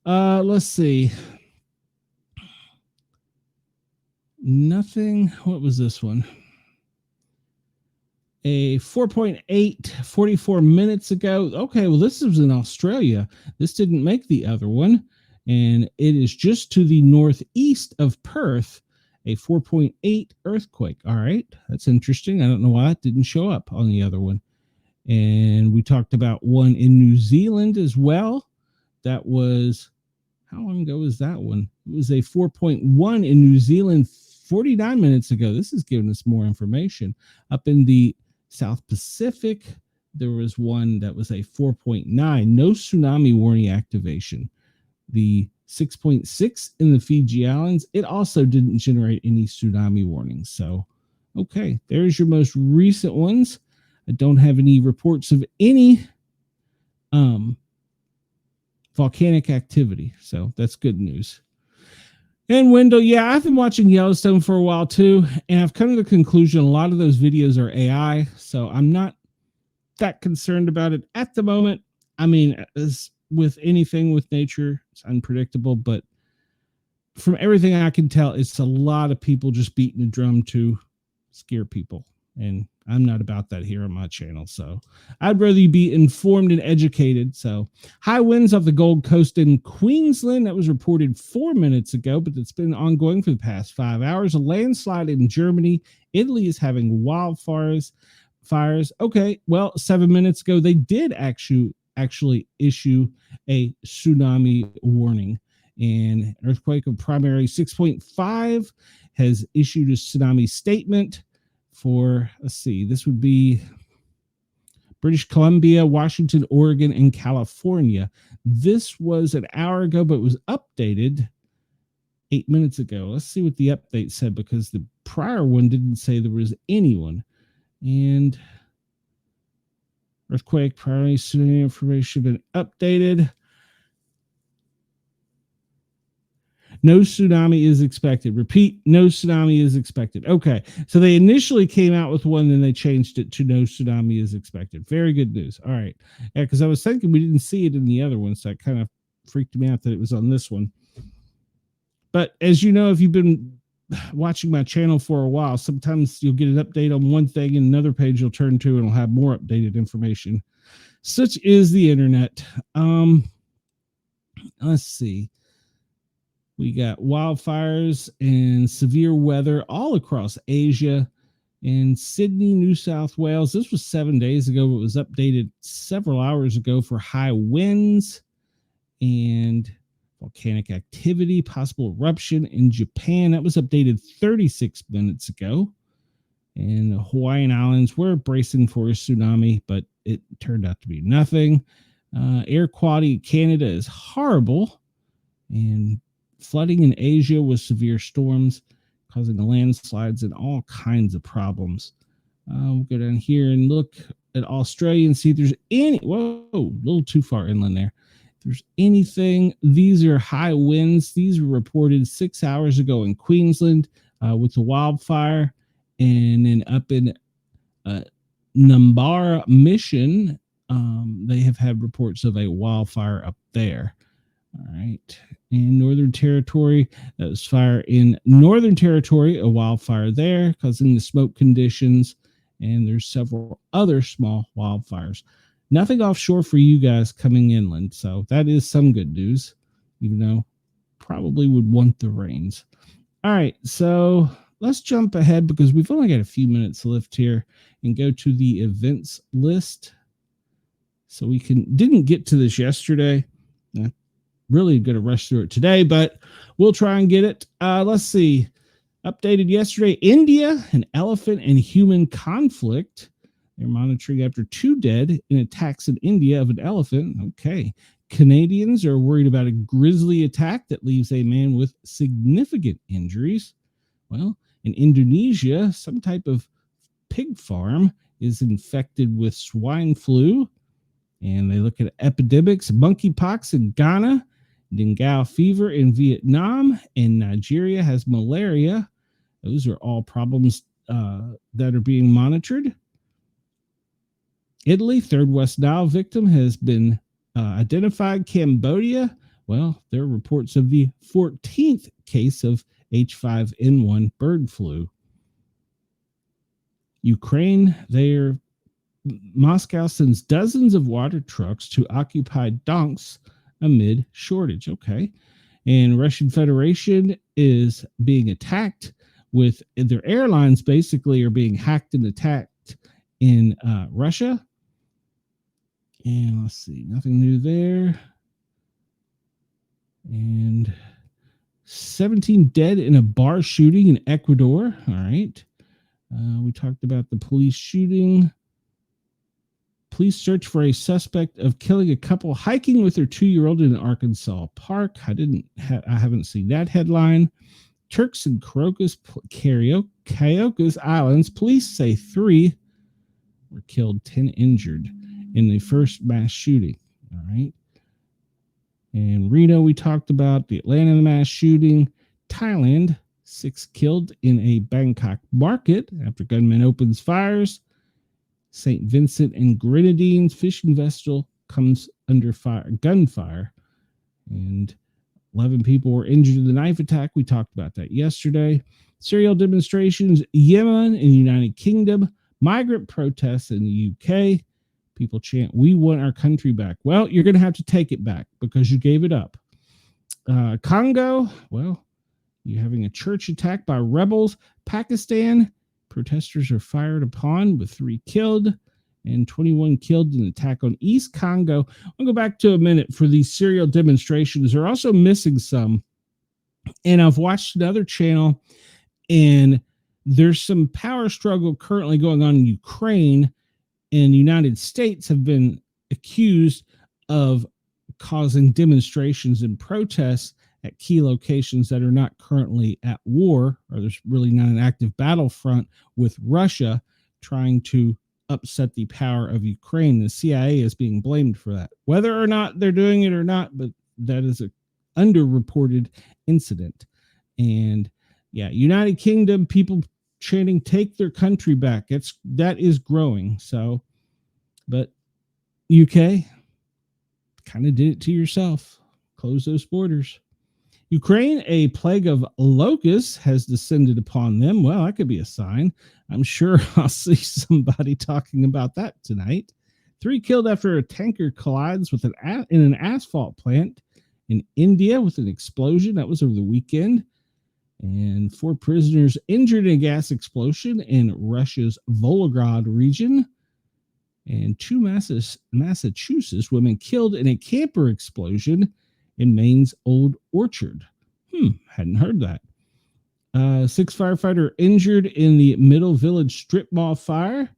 Let's see. Nothing. What was this one? A 4.8 44 minutes ago. Okay, well, this was in Australia. This didn't make the other one. And it is just to the northeast of Perth, a 4.8 earthquake. All right, that's interesting. I don't know why it didn't show up on the other one. And we talked about one in New Zealand as well. That was, how long ago was that one? It was a 4.1 in New Zealand 49 minutes ago. This is giving us more information. Up in the South Pacific, there was one that was a 4.9, no tsunami warning activation. The 6.6 in the Fiji Islands, it also didn't generate any tsunami warnings. So, okay, there's your most recent ones. I don't have any reports of any volcanic activity. So that's good news. And Wendell, yeah, I've been watching Yellowstone for a while too, and I've come to the conclusion a lot of those videos are AI, so I'm not that concerned about it at the moment. I mean, as with anything with nature, it's unpredictable, but from everything I can tell, it's a lot of people just beating a drum to scare people, and I'm not about that here on my channel. So I'd rather you be informed and educated. So high winds off the Gold Coast in Queensland. That was reported 4 minutes ago, but it's been ongoing for the past 5 hours. A landslide in Germany. Italy is having wildfires. Okay, well, 7 minutes ago, they did actually issue a tsunami warning. And earthquake of primary 6.5 has issued a tsunami statement for, let's see, this would be British Columbia, Washington, Oregon, and California. This was an hour ago, but it was updated 8 minutes ago. Let's see what the update said, because the prior one didn't say there was anyone. And earthquake, primary tsunami information been updated. No tsunami is expected. Repeat, no tsunami is expected. Okay, so they initially came out with one, then they changed it to no tsunami is expected. Very good news. All right. Yeah, because I was thinking we didn't see it in the other one, so it kind of freaked me out that it was on this one. But as you know, if you've been watching my channel for a while, sometimes you'll get an update on one thing and another page you'll turn to and it'll have more updated information. Such is the internet. Let's see. We got wildfires and severe weather all across Asia. In Sydney, New South Wales, this was 7 days ago, but was updated several hours ago for high winds and volcanic activity, possible eruption in Japan. That was updated 36 minutes ago. And the Hawaiian Islands were bracing for a tsunami, but it turned out to be nothing. Air quality in Canada is horrible. And flooding in Asia with severe storms, causing landslides and all kinds of problems. We'll go down here and look at Australia and see if there's any, whoa, a little too far inland there. If there's anything, these are high winds. These were reported 6 hours ago in Queensland with the wildfire. And then up in Numbara Mission, they have had reports of a wildfire up there. All right. In Northern Territory, that was fire in Northern Territory, a wildfire there causing the smoke conditions. And there's several other small wildfires. Nothing offshore for you guys coming inland. So that is some good news, even though probably would want the rains. All right. So let's jump ahead because we've only got a few minutes left here and go to the events list. So we didn't get to this yesterday. Really going to rush through it today, but we'll try and get it. Let's see. Updated yesterday, India, an elephant and human conflict. They're monitoring after 2 dead in attacks in India of an elephant. Okay. Canadians are worried about a grisly attack that leaves a man with significant injuries. Well, in Indonesia, some type of pig farm is infected with swine flu. And they look at epidemics, monkeypox in Ghana, dengue fever in Vietnam, and Nigeria has malaria. Those are all problems that are being monitored. Italy, third West Nile victim has been identified. Cambodia, well, there are reports of the 14th case of H5N1 bird flu. Ukraine, Moscow sends dozens of water trucks to occupy Donetsk amid shortage. Okay. And Russian Federation is being attacked with their airlines basically are being hacked and attacked in Russia. And let's see, nothing new there. And 17 dead in a bar shooting in Ecuador. All right. We talked about the police shooting. Police search for a suspect of killing a couple hiking with their 2-year-old in an Arkansas park. I haven't seen that headline. Turks and Caicos Islands. Police say 3 were killed, 10 injured in the first mass shooting. All right. And Reno, we talked about the Atlanta mass shooting. Thailand, 6 killed in a Bangkok market after gunman opens fires. St. Vincent and Grenadines fishing vessel comes under gunfire. And 11 people were injured in the knife attack. We talked about that yesterday. Serial demonstrations, Yemen and United Kingdom. Migrant protests in the UK. People chant, "We want our country back." Well, you're going to have to take it back because you gave it up. Congo, well, you're having a church attack by rebels. Pakistan, protesters are fired upon with 3 killed and 21 killed in an attack on East Congo. I'll go back to a minute for these serial demonstrations. They're also missing some. And I've watched another channel, and there's some power struggle currently going on in Ukraine, and the United States have been accused of causing demonstrations and protests at key locations that are not currently at war, or there's really not an active battlefront with Russia trying to upset the power of Ukraine. The CIA is being blamed for that. Whether or not they're doing it or not, but that is a underreported incident. And yeah, United Kingdom, people chanting, "Take their country back." That is growing. So, but UK kind of did it to yourself. Close those borders. Ukraine, a plague of locusts has descended upon them. Well, that could be a sign. I'm sure I'll see somebody talking about that tonight. 3 killed after a tanker collides with in an asphalt plant in India with an explosion. That was over the weekend. And 4 prisoners injured in a gas explosion in Russia's Volgograd region. And 2 Massachusetts women killed in a camper explosion in Maine's Old Orchard. Hadn't heard that. 6 firefighters injured in the Middle Village strip mall fire.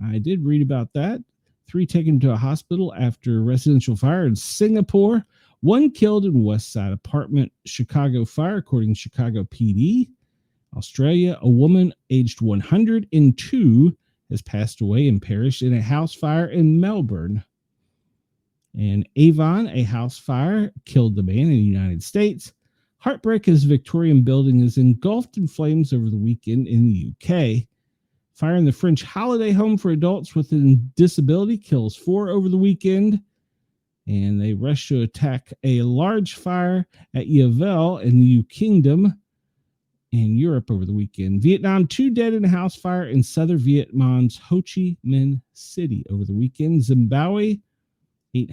I did read about that. 3 taken to a hospital after residential fire in Singapore. 1 killed in West Side apartment Chicago fire, according to Chicago PD. Australia, a woman aged 102 has passed away and perished in a house fire in Melbourne. And Avon, a house fire, killed the man in the United States. Heartbreak as Victorian building is engulfed in flames over the weekend in the UK. Fire in the French holiday home for adults with a disability kills 4 over the weekend. And they rushed to attack a large fire at Yvel in the U Kingdom in Europe over the weekend. Vietnam, 2 dead in a house fire in southern Vietnam's Ho Chi Minh City over the weekend. Zimbabwe, 8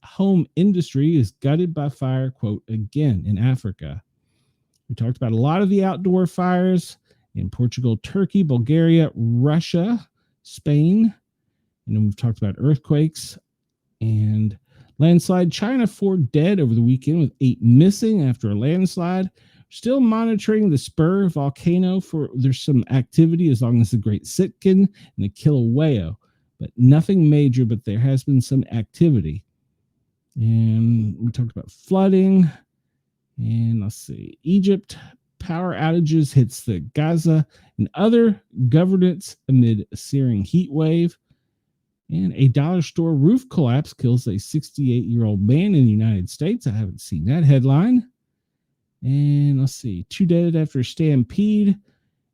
home industry is gutted by fire, quote, again in Africa. We talked about a lot of the outdoor fires in Portugal, Turkey, Bulgaria, Russia, Spain. And then we've talked about earthquakes and landslide. China, 4 dead over the weekend with 8 missing after a landslide. Still monitoring the Spur volcano for there's some activity as long as the Great Sitkin and the Kilauea, but nothing major, but there has been some activity. And we talked about flooding. And let's see, Egypt, power outages hits the Gaza and other governance amid a searing heat wave. And a dollar store roof collapse kills a 68-year-old man in the United States. I haven't seen that headline. And let's see, 2 dead after a stampede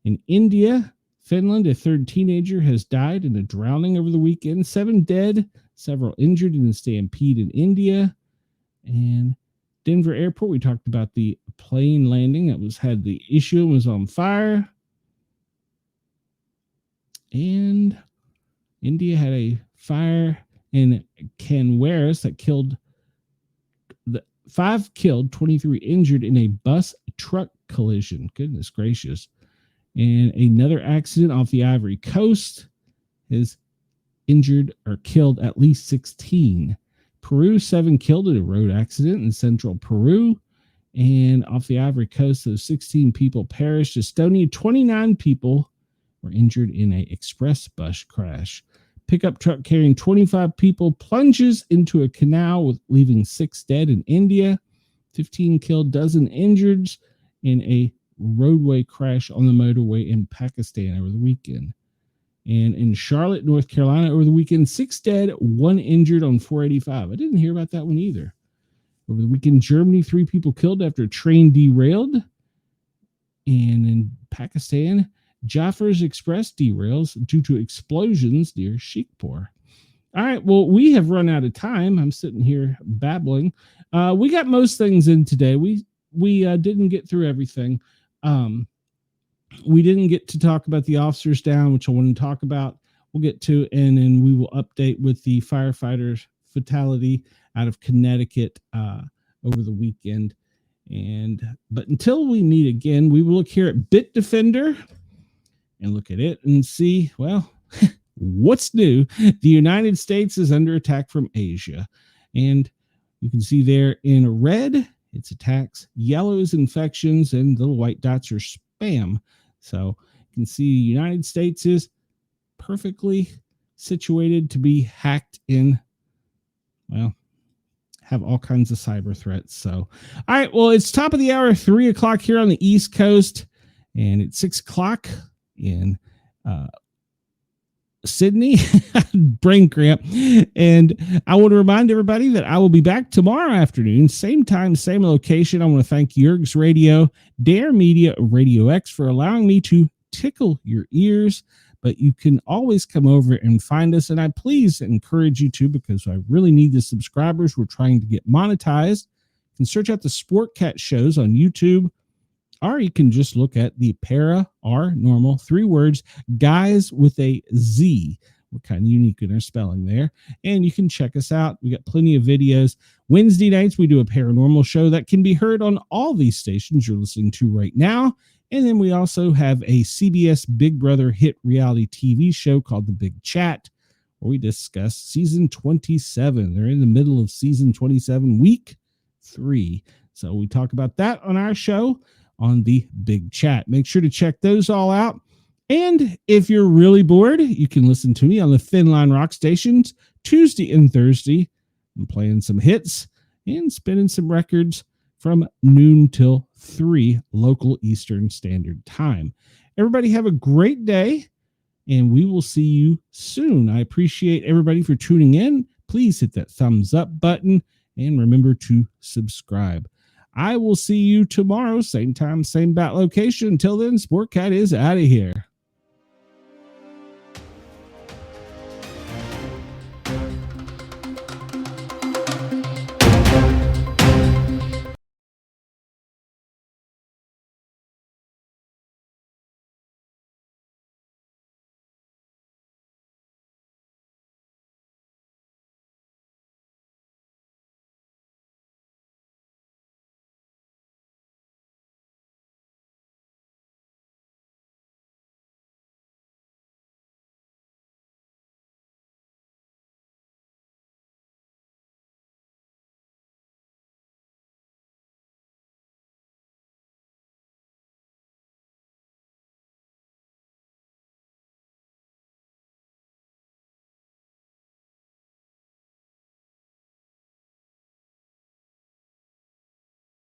in India. Finland, a 3rd teenager has died in a drowning over the weekend. 7 dead, several injured in the stampede in India. And Denver Airport, we talked about the plane landing that had the issue and was on fire. And India had a fire in Canwaris that killed 5 killed, 23 injured in a bus truck collision. Goodness gracious. And another accident off the Ivory Coast has injured or killed at least 16. Peru, 7 killed in a road accident in central Peru. And off the Ivory Coast, those 16 people perished. Estonia, 29 people were injured in an express bus crash. Pickup truck carrying 25 people plunges into a canal, leaving 6 dead in India. 15 killed, dozen injured in a roadway crash on the motorway in Pakistan over the weekend. And in Charlotte, North Carolina, over the weekend, 6 dead, 1 injured on 485. I didn't hear about that one either. Over the weekend, Germany, 3 people killed after a train derailed. And in Pakistan, Jaffar's Express derails due to explosions near Sheikhpur. All right, well, we have run out of time. I'm sitting here babbling. We got most things in today. We didn't get through everything. We didn't get to talk about the officers down, which I want to talk about. We'll get to, and then we will update with the firefighter's fatality out of Connecticut over the weekend. But until we meet again, we will look here at Bitdefender and look at it and see, well, what's new? The United States is under attack from Asia. And you can see there in red, it's attacks. Yellow is infections, and little white dots are spam. So you can see the United States is perfectly situated to be hacked in, well, have all kinds of cyber threats. So, all right, well, it's top of the hour, 3 o'clock here on the East Coast, and it's 6 o'clock in Sydney. Brain cramp. And I want to remind everybody that I will be back tomorrow afternoon, same time, same location. I want to thank Yerg's Radio, Dare Media, Radio X for allowing me to tickle your ears. But you can always come over and find us. And I please encourage you to, because I really need the subscribers. We're trying to get monetized. You can search out the Sportcat shows on YouTube, or you can just look at the Paranormal, 3 words, guys with a Z. We're kind of unique in our spelling there. And you can check us out. We got plenty of videos. Wednesday nights, we do a paranormal show that can be heard on all these stations you're listening to right now. And then we also have a CBS Big Brother hit reality TV show called The Big Chat, where we discuss season 27. They're in the middle of season 27, week 3. So we talk about that on our show on The Big Chat. Make sure to check those all out. And if you're really bored, you can listen to me on the Thin Line Rock stations Tuesday and Thursday. I'm playing some hits and spinning some records from noon till 3 local Eastern Standard Time. Everybody have a great day, and we will see you soon. I appreciate everybody for tuning in. Please hit that thumbs up button and remember to subscribe. I will see you tomorrow, same time, same bat location. Until then, Sportcat is out of here.